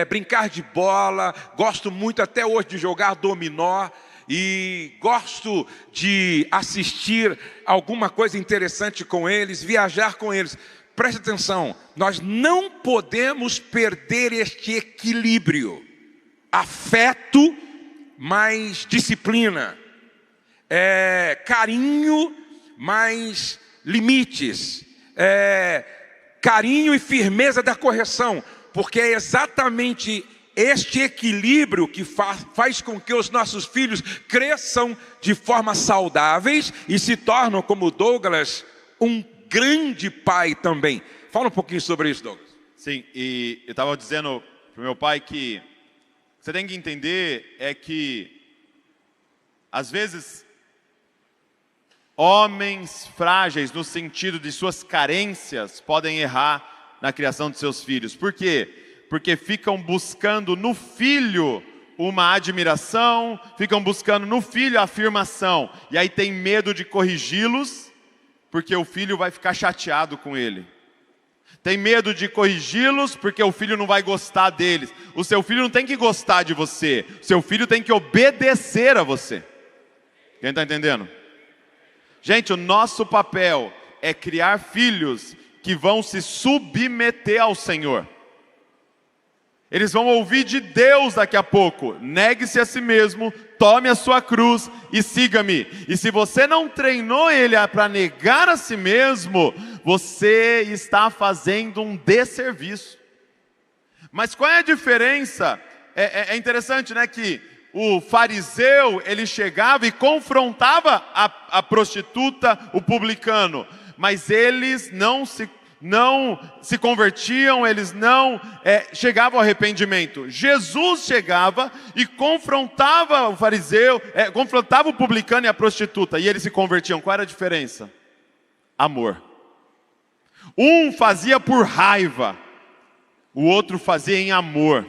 brincar de bola, gosto muito até hoje de jogar dominó, e gosto de assistir alguma coisa interessante com eles, viajar com eles. Preste atenção, nós não podemos perder este equilíbrio. Afeto mais disciplina, carinho mais limites, carinho e firmeza da correção, porque é exatamente este equilíbrio que faz com que os nossos filhos cresçam de forma saudáveis e se tornam, como Douglas, um grande pai também. Fala um pouquinho sobre isso, Douglas. Sim, e eu estava dizendo para o meu pai que você tem que entender é que, às vezes, homens frágeis, no sentido de suas carências, podem errar na criação de seus filhos. Por quê? Porque ficam buscando no filho uma admiração, ficam buscando no filho a afirmação, e aí tem medo de corrigi-los, porque o filho vai ficar chateado com ele. Tem medo de corrigi-los, porque o filho não vai gostar deles. O seu filho não tem que gostar de você, o seu filho tem que obedecer a você. Quem está entendendo? Gente, o nosso papel é criar filhos que vão se submeter ao Senhor. Eles vão ouvir de Deus daqui a pouco. Negue-se a si mesmo, tome a sua cruz e siga-me. E se você não treinou ele para negar a si mesmo, você está fazendo um desserviço. Mas qual é a diferença? É interessante, né, que o fariseu, ele chegava e confrontava a prostituta, o publicano. Mas eles não se convertiam, eles não chegavam ao arrependimento. Jesus chegava e confrontava o fariseu, confrontava o publicano e a prostituta, e eles se convertiam. Qual era a diferença? Amor. Um fazia por raiva, o outro fazia em amor.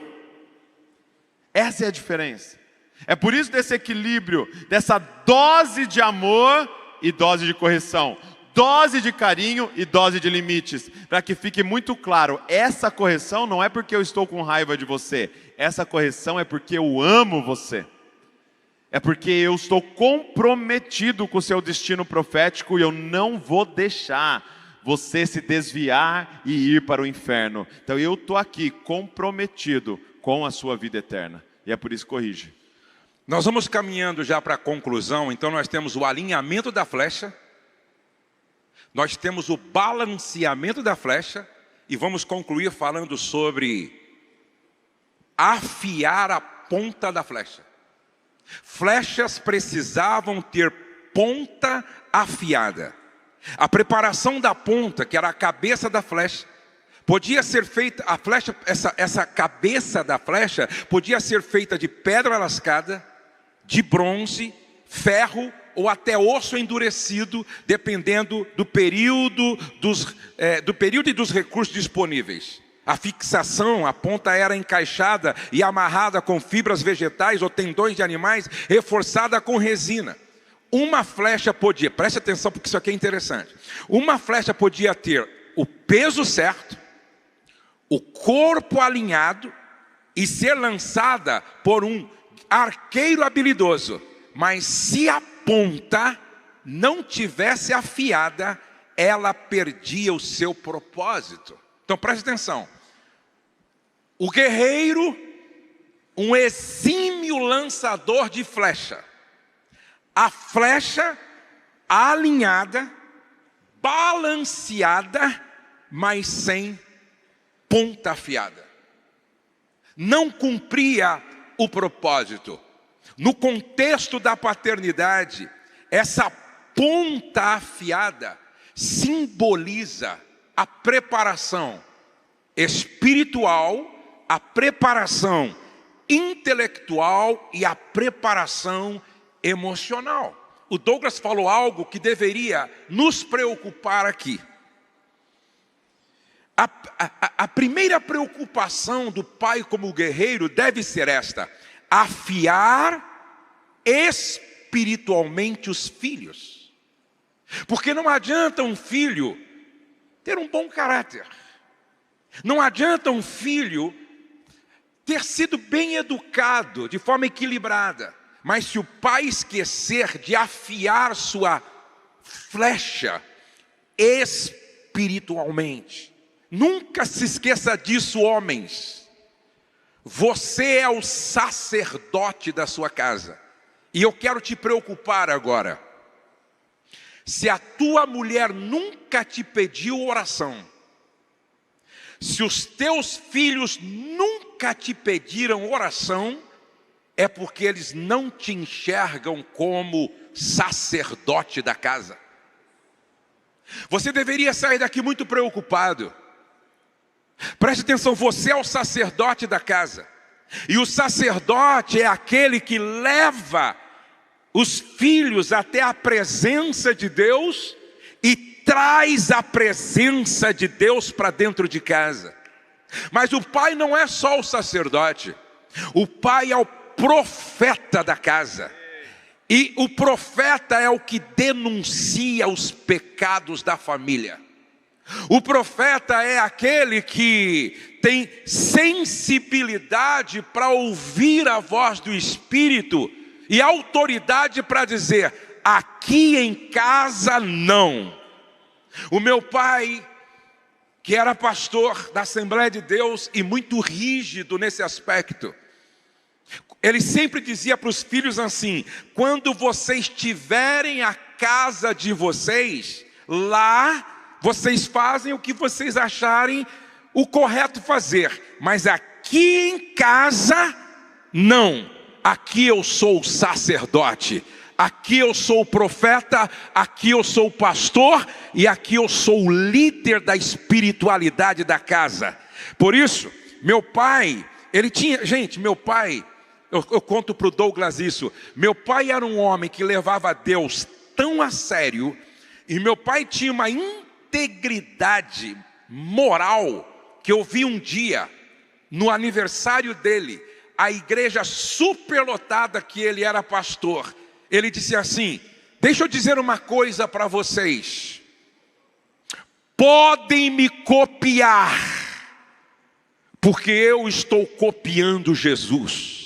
Essa é a diferença. É por isso desse equilíbrio, dessa dose de amor e dose de correção. Dose de carinho e dose de limites, para que fique muito claro, essa correção não é porque eu estou com raiva de você, essa correção é porque eu amo você, é porque eu estou comprometido com o seu destino profético e eu não vou deixar você se desviar e ir para o inferno. Então eu estou aqui comprometido com a sua vida eterna, e é por isso que corrige. Nós vamos caminhando já para a conclusão, então nós temos o alinhamento da flecha, nós temos o balanceamento da flecha e vamos concluir falando sobre afiar a ponta da flecha. Flechas precisavam ter ponta afiada. A preparação da ponta, que era a cabeça da flecha, podia ser feita, a flecha, essa cabeça da flecha podia ser feita de pedra lascada, de bronze, ferro ou até osso endurecido, dependendo do período e dos recursos disponíveis. A fixação, a ponta era encaixada e amarrada com fibras vegetais ou tendões de animais, reforçada com resina. Uma flecha podia, preste atenção porque isso aqui é interessante, uma flecha podia ter o peso certo, o corpo alinhado e ser lançada por um arqueiro habilidoso. Mas se a ponta não tivesse afiada, ela perdia o seu propósito. Então preste atenção. O guerreiro, um exímio lançador de flecha. A flecha alinhada, balanceada, mas sem ponta afiada. Não cumpria o propósito. No contexto da paternidade, essa ponta afiada simboliza a preparação espiritual, a preparação intelectual e a preparação emocional. O Douglas falou algo que deveria nos preocupar aqui. A primeira preocupação do pai como guerreiro deve ser esta: afiar espiritualmente os filhos. Porque não adianta um filho ter um bom caráter, não adianta um filho ter sido bem educado, de forma equilibrada, mas se o pai esquecer de afiar sua flecha espiritualmente. Nunca se esqueça disso, homens. Você é o sacerdote da sua casa. E eu quero te preocupar agora. Se a tua mulher nunca te pediu oração, se os teus filhos nunca te pediram oração, é porque eles não te enxergam como sacerdote da casa. Você deveria sair daqui muito preocupado. Preste atenção, você é o sacerdote da casa. E o sacerdote é aquele que leva os filhos até a presença de Deus e traz a presença de Deus para dentro de casa. Mas o pai não é só o sacerdote. O pai é o profeta da casa. E o profeta é o que denuncia os pecados da família. O profeta é aquele que tem sensibilidade para ouvir a voz do Espírito e autoridade para dizer: aqui em casa não. O meu pai, que era pastor da Assembleia de Deus e muito rígido nesse aspecto, ele sempre dizia para os filhos assim: quando vocês tiverem a casa de vocês, lá vocês fazem o que vocês acharem o correto fazer, mas aqui em casa, não. Aqui eu sou o sacerdote, aqui eu sou o profeta, aqui eu sou o pastor e aqui eu sou o líder da espiritualidade da casa. Por isso, meu pai, ele tinha, gente, meu pai, eu conto para o Douglas isso, meu pai era um homem que levava Deus tão a sério, e meu pai tinha uma integridade moral, que eu vi um dia, no aniversário dele, a igreja superlotada que ele era pastor, ele disse assim: deixa eu dizer uma coisa para vocês, podem me copiar, porque eu estou copiando Jesus.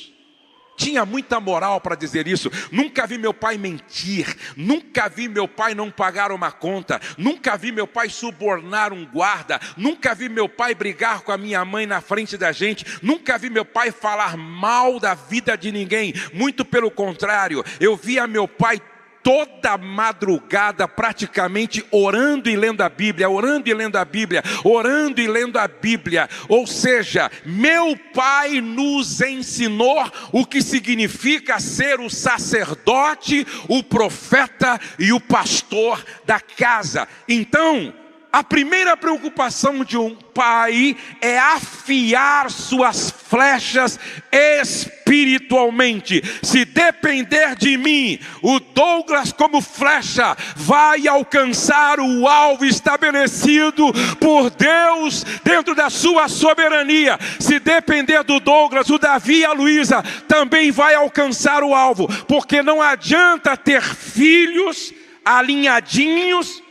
Tinha muita moral para dizer isso. Nunca vi meu pai mentir, nunca vi meu pai não pagar uma conta, nunca vi meu pai subornar um guarda, nunca vi meu pai brigar com a minha mãe na frente da gente, nunca vi meu pai falar mal da vida de ninguém. Muito pelo contrário, eu via meu pai toda madrugada praticamente orando e lendo a Bíblia, orando e lendo a Bíblia, orando e lendo a Bíblia. Ou seja, meu pai nos ensinou o que significa ser o sacerdote, o profeta e o pastor da casa. Então, a primeira preocupação de um pai é afiar suas flechas espiritualmente. Se depender de mim, o Douglas como flecha vai alcançar o alvo estabelecido por Deus dentro da sua soberania. Se depender do Douglas, o Davi e a Luísa também vai alcançar o alvo, porque não adianta ter filhos alinhadinhos,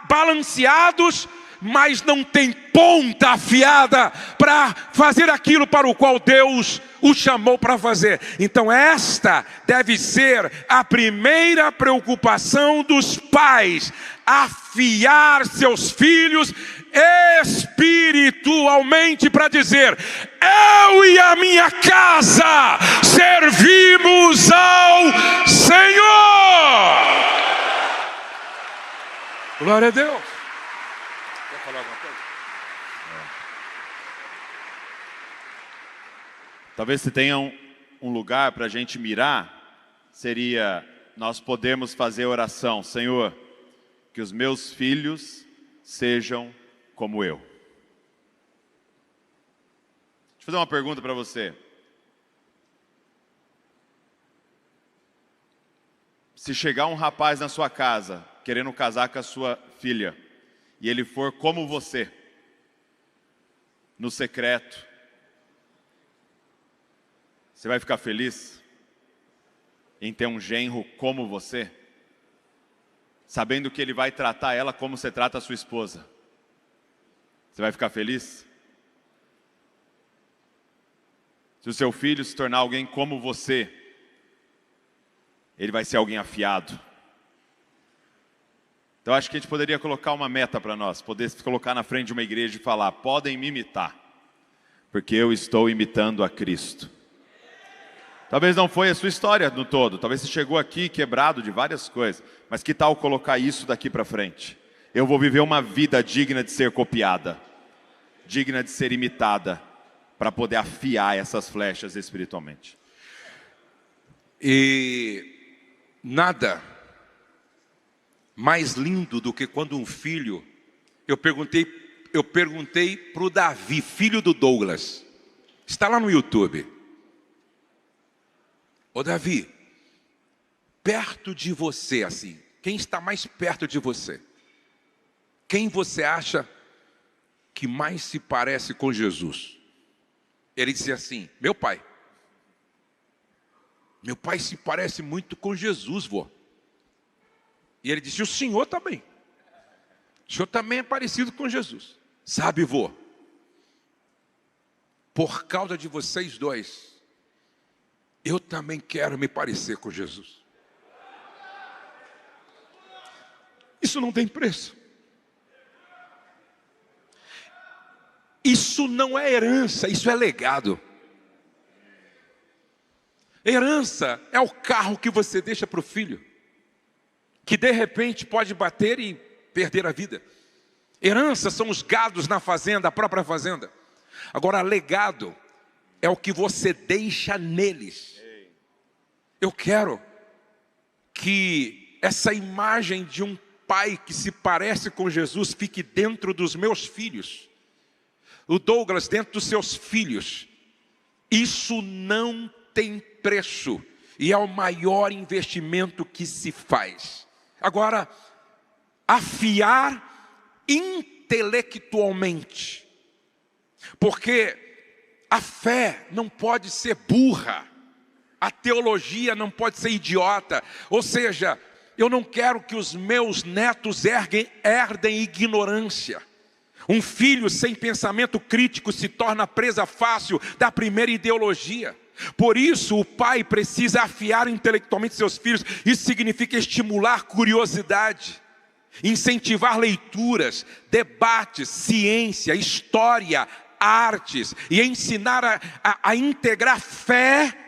balanceados, mas não tem ponta afiada para fazer aquilo para o qual Deus o chamou para fazer. Então esta deve ser a primeira preocupação dos pais: afiar seus filhos espiritualmente para dizer: eu e a minha casa servimos ao Senhor. Glória a Deus. Quer falar alguma coisa? Talvez se tenha um lugar para a gente mirar, seria nós podemos fazer oração: Senhor, que os meus filhos sejam como eu. Deixa eu fazer uma pergunta para você. Se chegar um rapaz na sua casa querendo casar com a sua filha, e ele for como você, no secreto. Você vai ficar feliz em ter um genro como você? Sabendo que ele vai tratar ela como você trata a sua esposa. Você vai ficar feliz? Se o seu filho se tornar alguém como você, ele vai ser alguém afiado. Então acho que a gente poderia colocar uma meta para nós, poder se colocar na frente de uma igreja e falar: podem me imitar, porque eu estou imitando a Cristo. Talvez não foi a sua história no todo, talvez você chegou aqui quebrado de várias coisas, mas que tal colocar isso daqui para frente? Eu vou viver uma vida digna de ser copiada, digna de ser imitada, para poder afiar essas flechas espiritualmente. E nada mais lindo do que quando um filho, eu perguntei para o Davi, filho do Douglas, está lá no YouTube. Ô Davi, perto de você assim, quem está mais perto de você? Quem você acha que mais se parece com Jesus? Ele disse assim: meu pai. Meu pai se parece muito com Jesus, vô. E ele disse: o senhor também. O senhor também é parecido com Jesus. Sabe, vô, por causa de vocês dois, eu também quero me parecer com Jesus. Isso não tem preço. Isso não é herança, isso é legado. Herança é o carro que você deixa para o filho, que de repente pode bater e perder a vida. Herança são os gados na fazenda, a própria fazenda. Agora, legado é o que você deixa neles. Eu quero que essa imagem de um pai que se parece com Jesus fique dentro dos meus filhos. O Douglas dentro dos seus filhos. Isso não tem preço e é o maior investimento que se faz. Agora, afiar intelectualmente, porque a fé não pode ser burra, a teologia não pode ser idiota, ou seja, eu não quero que os meus netos herdem ignorância. Um filho sem pensamento crítico se torna presa fácil da primeira ideologia. Por isso o pai precisa afiar intelectualmente seus filhos. Isso significa estimular curiosidade, incentivar leituras, debates, ciência, história, artes e ensinar a integrar fé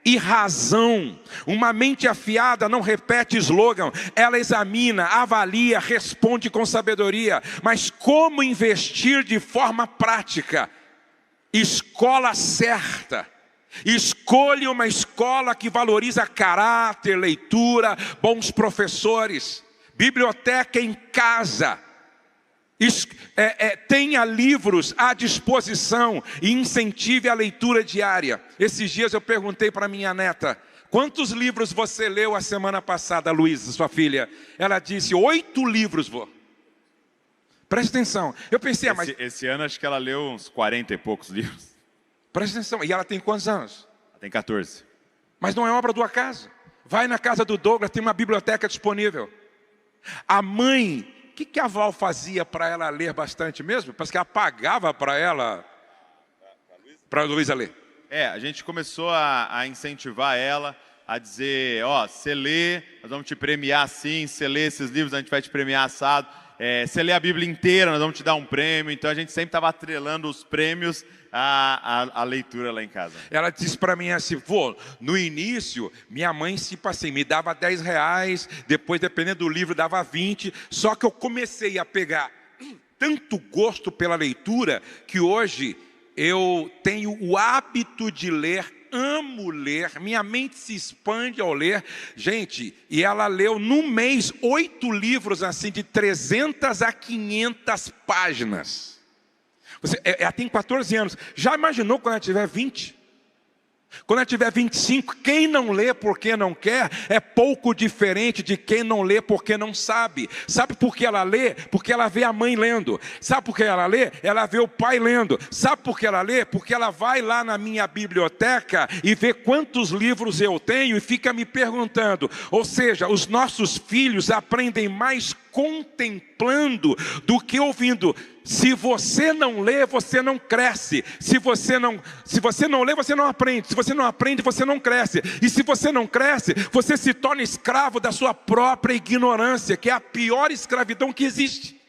e razão. Uma mente afiada não repete slogan, ela examina, avalia, responde com sabedoria. Mas como investir de forma prática? Escola certa. Escolha uma escola que valoriza caráter, leitura, bons professores, biblioteca em casa. Tenha livros à disposição e incentive a leitura diária. Esses dias eu perguntei para minha neta: quantos livros você leu a semana passada, Luísa, sua filha? Ela disse: 8 livros, vô. Presta atenção. Eu pensei, esse ano acho que ela leu uns 40 e poucos livros. Presta atenção. E ela tem quantos anos? Ela tem 14. Mas não é obra do acaso. Vai na casa do Douglas, tem uma biblioteca disponível. A mãe, o que a Val fazia para ela ler bastante mesmo? Porque ela pagava para ela, para a Luísa ler. A gente começou a incentivar ela, a dizer: ó, você lê, nós vamos te premiar assim, você lê esses livros, a gente vai te premiar assado. Você lê a Bíblia inteira, nós vamos te dar um prêmio. Então a gente sempre estava atrelando os prêmios à leitura lá em casa. Ela disse para mim assim: vô, no início minha mãe me dava R$10, depois dependendo do livro dava 20, só que eu comecei a pegar tanto gosto pela leitura que hoje eu tenho o hábito de ler, amo ler, minha mente se expande ao ler. Gente, e ela leu num mês 8 livros assim de 300 a 500 páginas. Ela tem 14 anos. Já imaginou quando ela tiver 20? Quando ela tiver 25, quem não lê porque não quer é pouco diferente de quem não lê porque não sabe. Sabe por que ela lê? Porque ela vê a mãe lendo. Sabe por que ela lê? Ela vê o pai lendo. Sabe por que ela lê? Porque ela vai lá na minha biblioteca e vê quantos livros eu tenho e fica me perguntando. Ou seja, os nossos filhos aprendem mais contemplando do que ouvindo. Se você não lê, você não cresce. Se você não lê, você não aprende. Se você não aprende, você não cresce. E se você não cresce, você se torna escravo da sua própria ignorância, que é a pior escravidão que existe.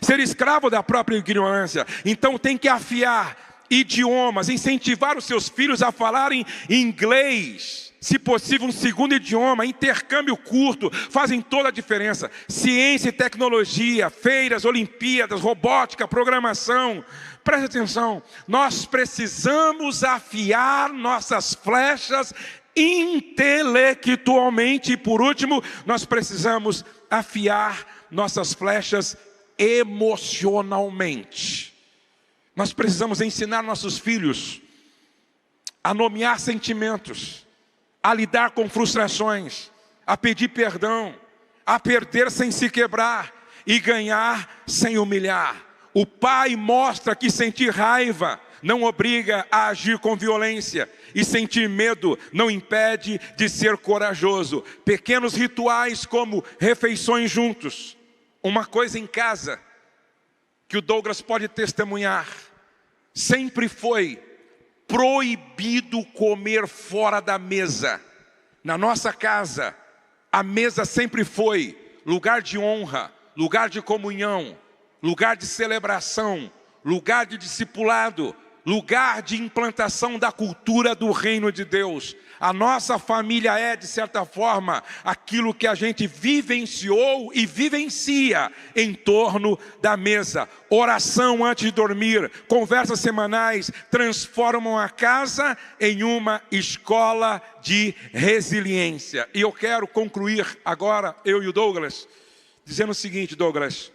Ser escravo da própria ignorância. Então tem que afiar idiomas, incentivar os seus filhos a falarem inglês. Se possível, um segundo idioma, intercâmbio curto, fazem toda a diferença. Ciência e tecnologia, feiras, Olimpíadas, robótica, programação. Preste atenção, nós precisamos afiar nossas flechas intelectualmente. E por último, nós precisamos afiar nossas flechas emocionalmente. Nós precisamos ensinar nossos filhos a nomear sentimentos, a lidar com frustrações, a pedir perdão, a perder sem se quebrar e ganhar sem humilhar. O pai mostra que sentir raiva não obriga a agir com violência, e sentir medo não impede de ser corajoso. Pequenos rituais como refeições juntos. Uma coisa em casa que o Douglas pode testemunhar: sempre foi proibido comer fora da mesa. Na nossa casa, a mesa sempre foi lugar de honra, lugar de comunhão, lugar de celebração, lugar de discipulado, lugar de implantação da cultura do reino de Deus. A nossa família é, de certa forma, aquilo que a gente vivenciou e vivencia em torno da mesa. Oração antes de dormir, conversas semanais transformam a casa em uma escola de resiliência. E eu quero concluir agora, eu e o Douglas, dizendo o seguinte: Douglas,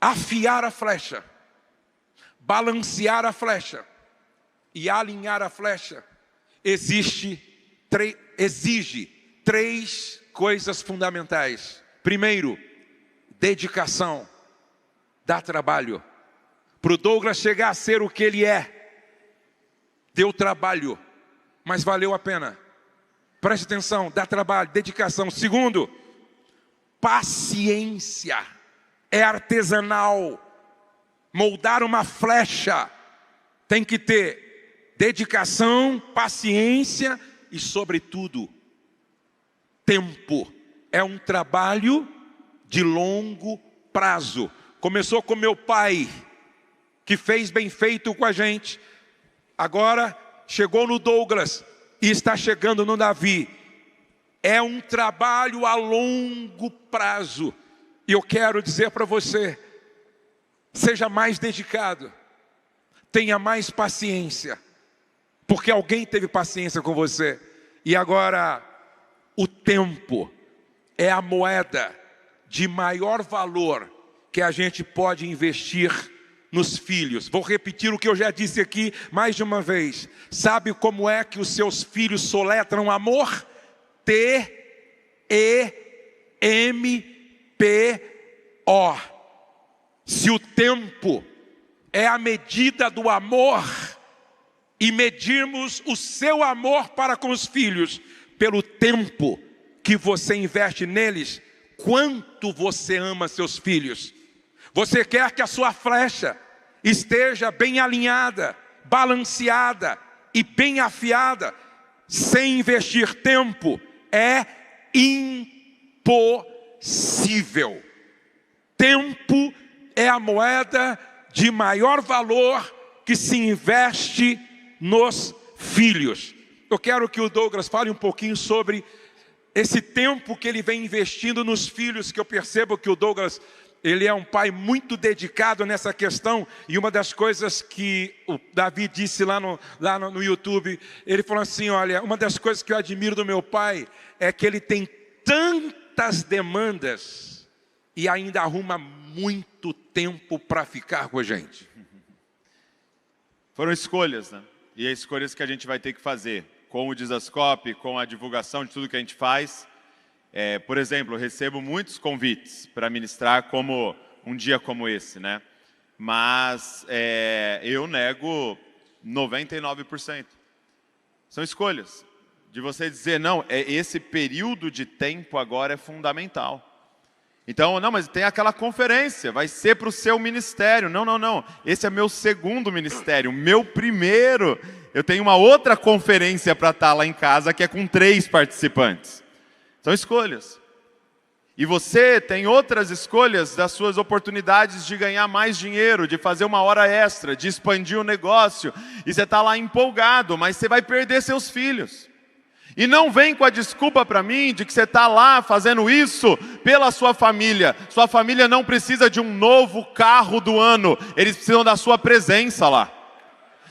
afiar a flecha, balancear a flecha e alinhar a flecha exige três coisas fundamentais. Primeiro, dedicação. Dá trabalho. Para o Douglas chegar a ser o que ele é, deu trabalho, mas valeu a pena. Preste atenção, dá trabalho, dedicação. Segundo, paciência. É artesanal. Moldar uma flecha tem que ter dedicação, paciência e, sobretudo, tempo. É um trabalho de longo prazo. Começou com meu pai, que fez bem feito com a gente. Agora chegou no Douglas e está chegando no Davi. É um trabalho a longo prazo. E eu quero dizer para você: seja mais dedicado, tenha mais paciência, porque alguém teve paciência com você. E agora, o tempo é a moeda de maior valor que a gente pode investir nos filhos. Vou repetir o que eu já disse aqui mais de uma vez. Sabe como é que os seus filhos soletram amor? T-E-M-P-O. Se o tempo é a medida do amor, e medirmos o seu amor para com os filhos pelo tempo que você investe neles, quanto você ama seus filhos. Você quer que a sua flecha esteja bem alinhada, balanceada e bem afiada. Sem investir tempo é impossível. Tempo é a moeda de maior valor que se investe nos filhos. Eu quero que o Douglas fale um pouquinho sobre esse tempo que ele vem investindo nos filhos, que eu percebo que o Douglas, ele é um pai muito dedicado nessa questão. E uma das coisas que o Davi disse lá no YouTube, ele falou assim: olha, uma das coisas que eu admiro do meu pai é que ele tem tantas demandas e ainda arruma muito tempo para ficar com a gente. Foram escolhas, né? e as escolhas que a gente vai ter que fazer com o Dizascope, com a divulgação de tudo que a gente faz. Por exemplo, eu recebo muitos convites para ministrar como um dia como esse, né? Mas eu nego 99%. São escolhas de você dizer, não, esse período de tempo agora é fundamental. Então, não, mas tem aquela conferência, vai ser para o seu ministério. Não, não, não, esse é meu segundo ministério. O meu primeiro, eu tenho uma outra conferência para estar lá em casa, que é com 3 participantes. São escolhas. E você tem outras escolhas das suas oportunidades de ganhar mais dinheiro, de fazer uma hora extra, de expandir o negócio. E você está lá empolgado, mas você vai perder seus filhos. E não vem com a desculpa para mim de que você está lá fazendo isso pela sua família. Sua família não precisa de um novo carro do ano, eles precisam da sua presença lá.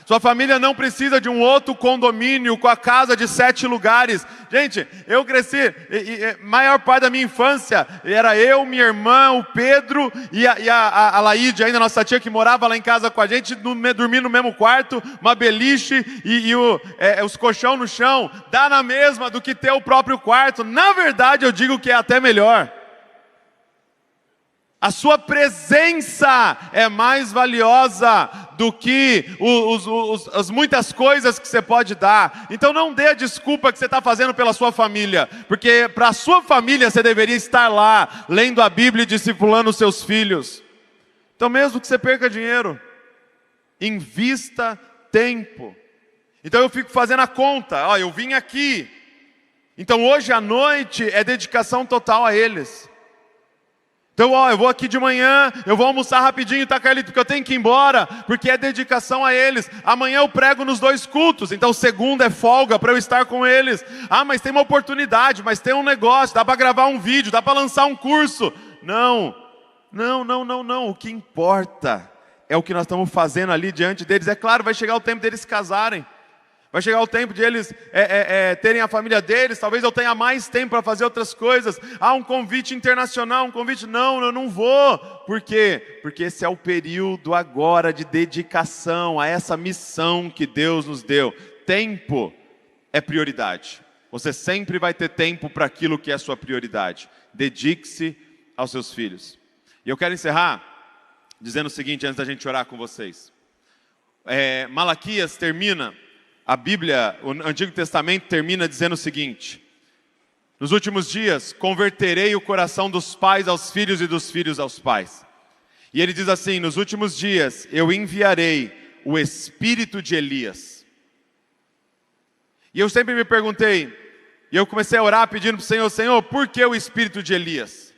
Sua família não precisa de um outro condomínio com a casa de 7 lugares. Gente, eu cresci, maior parte da minha infância, era eu, minha irmã, o Pedro e a Laíde, ainda nossa tia que morava lá em casa com a gente, dormir no mesmo quarto, uma beliche e os colchão no chão. Dá na mesma do que ter o próprio quarto. Na verdade, eu digo que é até melhor. A sua presença é mais valiosa do que as muitas coisas que você pode dar. Então não dê a desculpa que você está fazendo pela sua família, porque para a sua família você deveria estar lá, lendo a Bíblia e discipulando os seus filhos. Então mesmo que você perca dinheiro, invista tempo. Então eu fico fazendo a conta, eu vim aqui, então hoje à noite é dedicação total a eles. Então, eu vou aqui de manhã, eu vou almoçar rapidinho, tá, Carlito? Porque eu tenho que ir embora, porque é dedicação a eles. Amanhã eu prego nos 2 cultos, então segunda é folga para eu estar com eles. Mas tem uma oportunidade, mas tem um negócio, dá para gravar um vídeo, dá para lançar um curso. Não. O que importa é o que nós estamos fazendo ali diante deles. É claro, vai chegar o tempo deles casarem. Vai chegar o tempo de eles terem a família deles. Talvez eu tenha mais tempo para fazer outras coisas. Um convite internacional, um convite... Não, eu não vou. Por quê? Porque esse é o período agora de dedicação a essa missão que Deus nos deu. Tempo é prioridade. Você sempre vai ter tempo para aquilo que é a sua prioridade. Dedique-se aos seus filhos. E eu quero encerrar dizendo o seguinte, antes da gente orar com vocês. Malaquias termina... A Bíblia, o Antigo Testamento termina dizendo o seguinte: nos últimos dias, converterei o coração dos pais aos filhos e dos filhos aos pais. E ele diz assim, nos últimos dias, eu enviarei o espírito de Elias. E eu sempre me perguntei, e eu comecei a orar pedindo para o Senhor, Senhor, por que o espírito de Elias?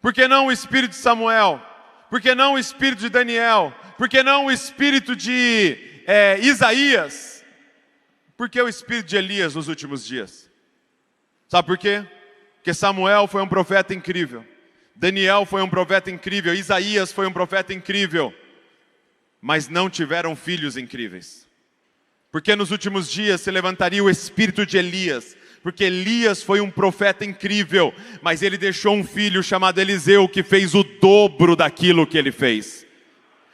Por que não o espírito de Samuel? Por que não o espírito de Daniel? Por que não o espírito de... Isaías? Por que o espírito de Elias nos últimos dias? Sabe por quê? Porque Samuel foi um profeta incrível, Daniel foi um profeta incrível, Isaías foi um profeta incrível, mas não tiveram filhos incríveis. Porque nos últimos dias se levantaria o espírito de Elias, porque Elias foi um profeta incrível, mas ele deixou um filho chamado Eliseu que fez o dobro daquilo que ele fez.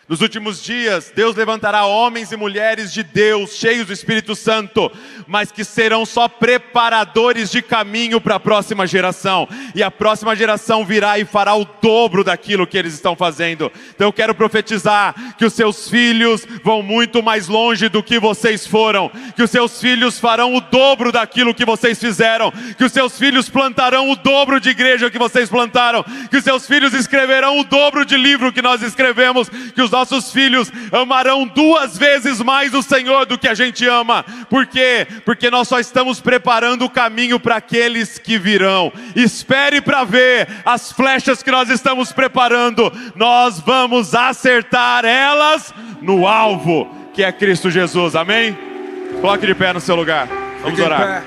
Nos últimos dias, Deus levantará homens e mulheres de Deus, cheios do Espírito Santo, mas que serão só preparadores de caminho para a próxima geração. E a próxima geração virá e fará o dobro daquilo que eles estão fazendo. Então eu quero profetizar que os seus filhos vão muito mais longe do que vocês foram. Que os seus filhos farão o dobro daquilo que vocês fizeram. Que os seus filhos plantarão o dobro de igreja que vocês plantaram. Que os seus filhos escreverão o dobro de livro que nós escrevemos. Que os nossos filhos amarão 2 vezes mais o Senhor do que a gente ama. Por quê? Porque nós só estamos preparando o caminho para aqueles que virão. Espere para ver as flechas que nós estamos preparando. Nós vamos acertar elas no alvo, que é Cristo Jesus. Amém? Coloque de pé no seu lugar. Vamos orar.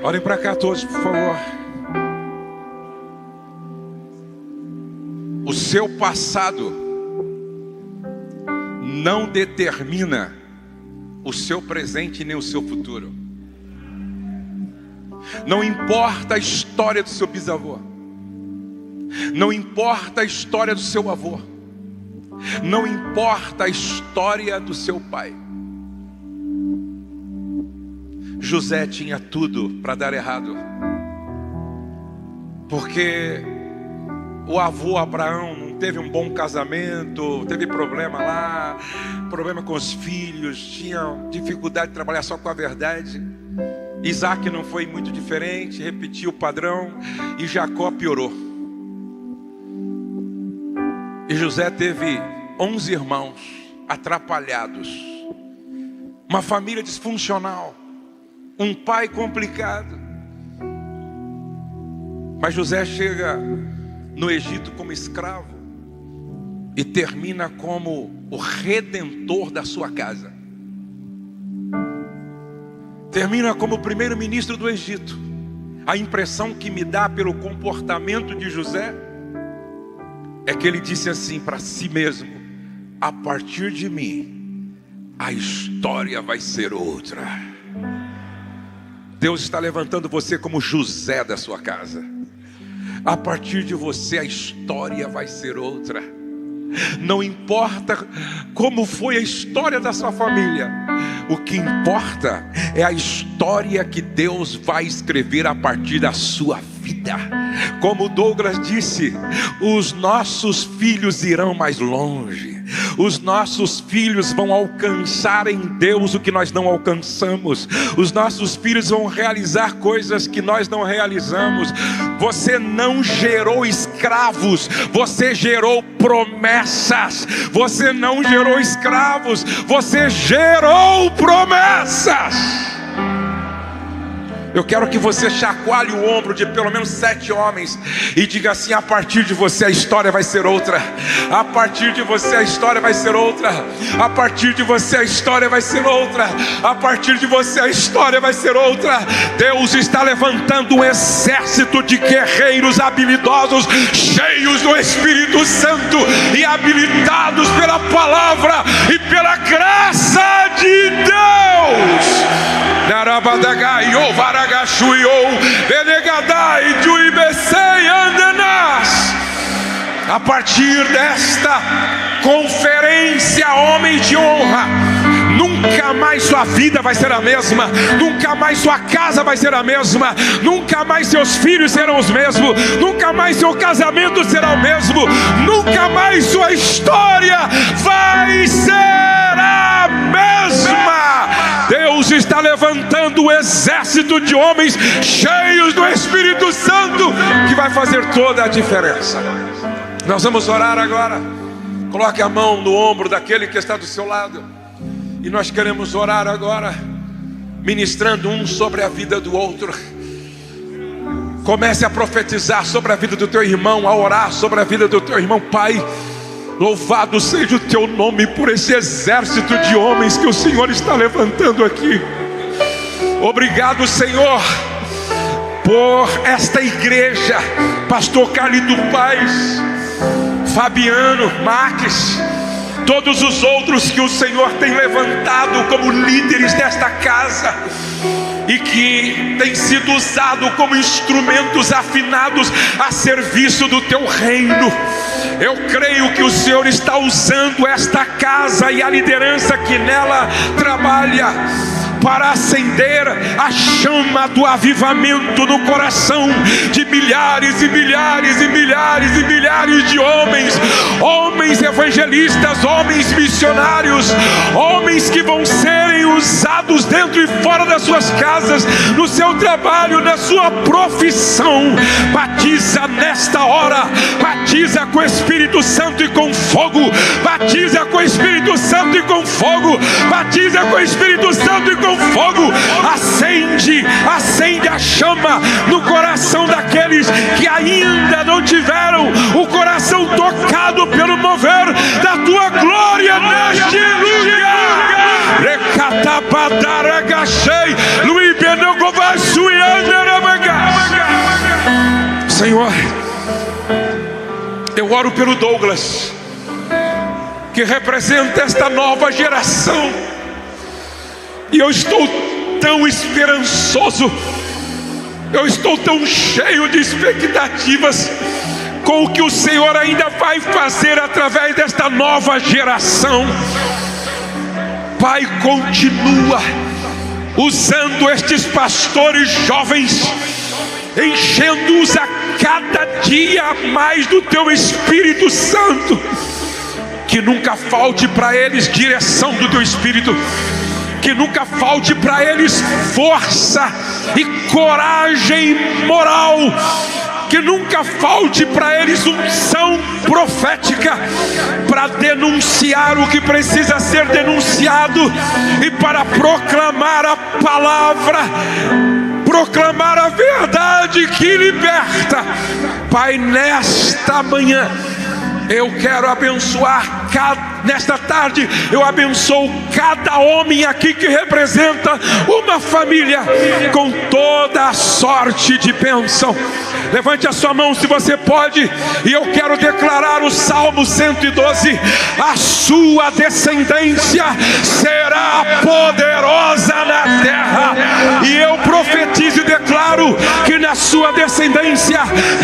Olhem para cá todos, por favor. O seu passado não determina o seu presente nem o seu futuro. Não importa a história do seu bisavô, não importa a história do seu avô, Não importa a história do seu pai. José tinha tudo para dar errado, porque o avô Abraão não teve um bom casamento, teve problema lá, problema com os filhos, tinha dificuldade de trabalhar só com a verdade. Isaac não foi muito diferente, repetiu o padrão, e Jacó piorou. E José teve 11 irmãos atrapalhados, uma família disfuncional, um pai complicado. Mas José chega no Egito como escravo e termina como o redentor da sua casa. Termina como primeiro-ministro do Egito. A impressão que me dá pelo comportamento de José é que ele disse assim para si mesmo: a partir de mim, a história vai ser outra. Deus está levantando você como José da sua casa. A partir de você, a história vai ser outra. Não importa como foi a história da sua família, o que importa é a história que Deus vai escrever a partir da sua vida. Como Douglas disse, os nossos filhos irão mais longe. Os nossos filhos vão alcançar em Deus o que nós não alcançamos. Os nossos filhos vão realizar coisas que nós não realizamos. Você não gerou escravos, você gerou promessas. Você não gerou escravos, você gerou promessas. Eu quero que você chacoalhe o ombro de pelo menos 7 homens e diga assim: a partir de você a história vai ser outra. A partir de você a história vai ser outra. A partir de você a história vai ser outra. A partir de você a história vai ser outra. Deus está levantando um exército de guerreiros habilidosos, cheios do Espírito Santo e habilitados pela palavra e pela graça de Deus. A partir desta conferência, homens de honra, nunca mais sua vida vai ser a mesma, nunca mais sua casa vai ser a mesma, nunca mais seus filhos serão os mesmos, nunca mais seu casamento será o mesmo, nunca mais sua história vai ser a mesma. Deus está levantando um exército de homens cheios do Espírito Santo que vai fazer toda a diferença. Nós vamos orar agora. Coloque a mão no ombro daquele que está do seu lado. E nós queremos orar agora, ministrando um sobre a vida do outro. Comece a profetizar sobre a vida do teu irmão, a orar sobre a vida do teu irmão. Pai, louvado seja o teu nome por esse exército de homens que o Senhor está levantando aqui. Obrigado, Senhor, por esta igreja, pastor Carlito Paz, Fabiano, Marques, todos os outros que o Senhor tem levantado como líderes desta casa e que têm sido usados como instrumentos afinados a serviço do teu reino. Eu creio que o Senhor está usando esta casa e a liderança que nela trabalha para acender a chama do avivamento no coração de milhares e milhares e milhares e milhares de homens, homens evangelistas, homens missionários, homens que vão serem usados dentro e fora das suas casas, no seu trabalho, na sua profissão. Batiza nesta hora, batiza com o Espírito Santo e com fogo, batiza com o Espírito Santo e com fogo, batiza com o Espírito Santo e com fogo. Acende a chama no coração daqueles que ainda não tiveram o coração tocado pelo mover da tua glória neste lugar. Senhor, eu oro pelo Douglas, que representa esta nova geração. E eu estou tão esperançoso, eu estou tão cheio de expectativas, com o que o Senhor ainda vai fazer através desta nova geração. Pai, continua usando estes pastores jovens, enchendo-os a cada dia mais do Teu Espírito Santo. Que nunca falte para eles direção do Teu Espírito, que nunca falte para eles força e coragem moral, que nunca falte para eles unção profética para denunciar o que precisa ser denunciado e para proclamar a palavra, proclamar a verdade que liberta. Pai, nesta manhã eu quero abençoar nesta tarde eu abençoo cada homem aqui que representa uma família com toda a sorte de bênção. Levante a sua mão se você pode, e eu quero declarar o Salmo 112: a sua descendência será poderosa na terra. E eu profetizo e declaro que na sua descendência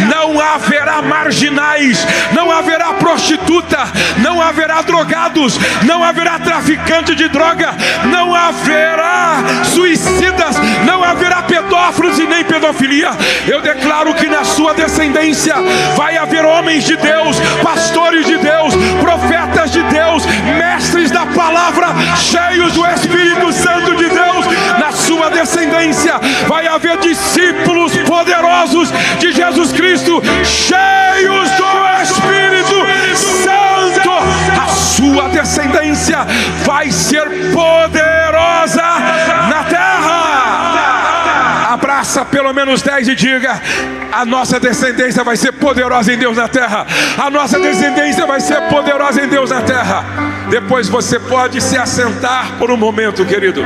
não haverá marginais, não haverá prostituta, não haverá drogados, não haverá traficante de droga, não haverá suicidas, não haverá pedófilos e nem pedofilia. Eu declaro que na sua descendência vai haver homens de Deus, pastores de Deus, profetas de Deus, mestres da palavra, cheios do Espírito Santo de Deus. Na sua descendência vai haver discípulos poderosos de Jesus Cristo, cheios do Espírito Santo. A sua descendência vai ser poderosa na terra. Abraça pelo menos 10 e diga: a nossa descendência vai ser poderosa em Deus na terra. A nossa descendência vai ser poderosa em Deus na terra. Depois você pode se assentar por um momento, querido.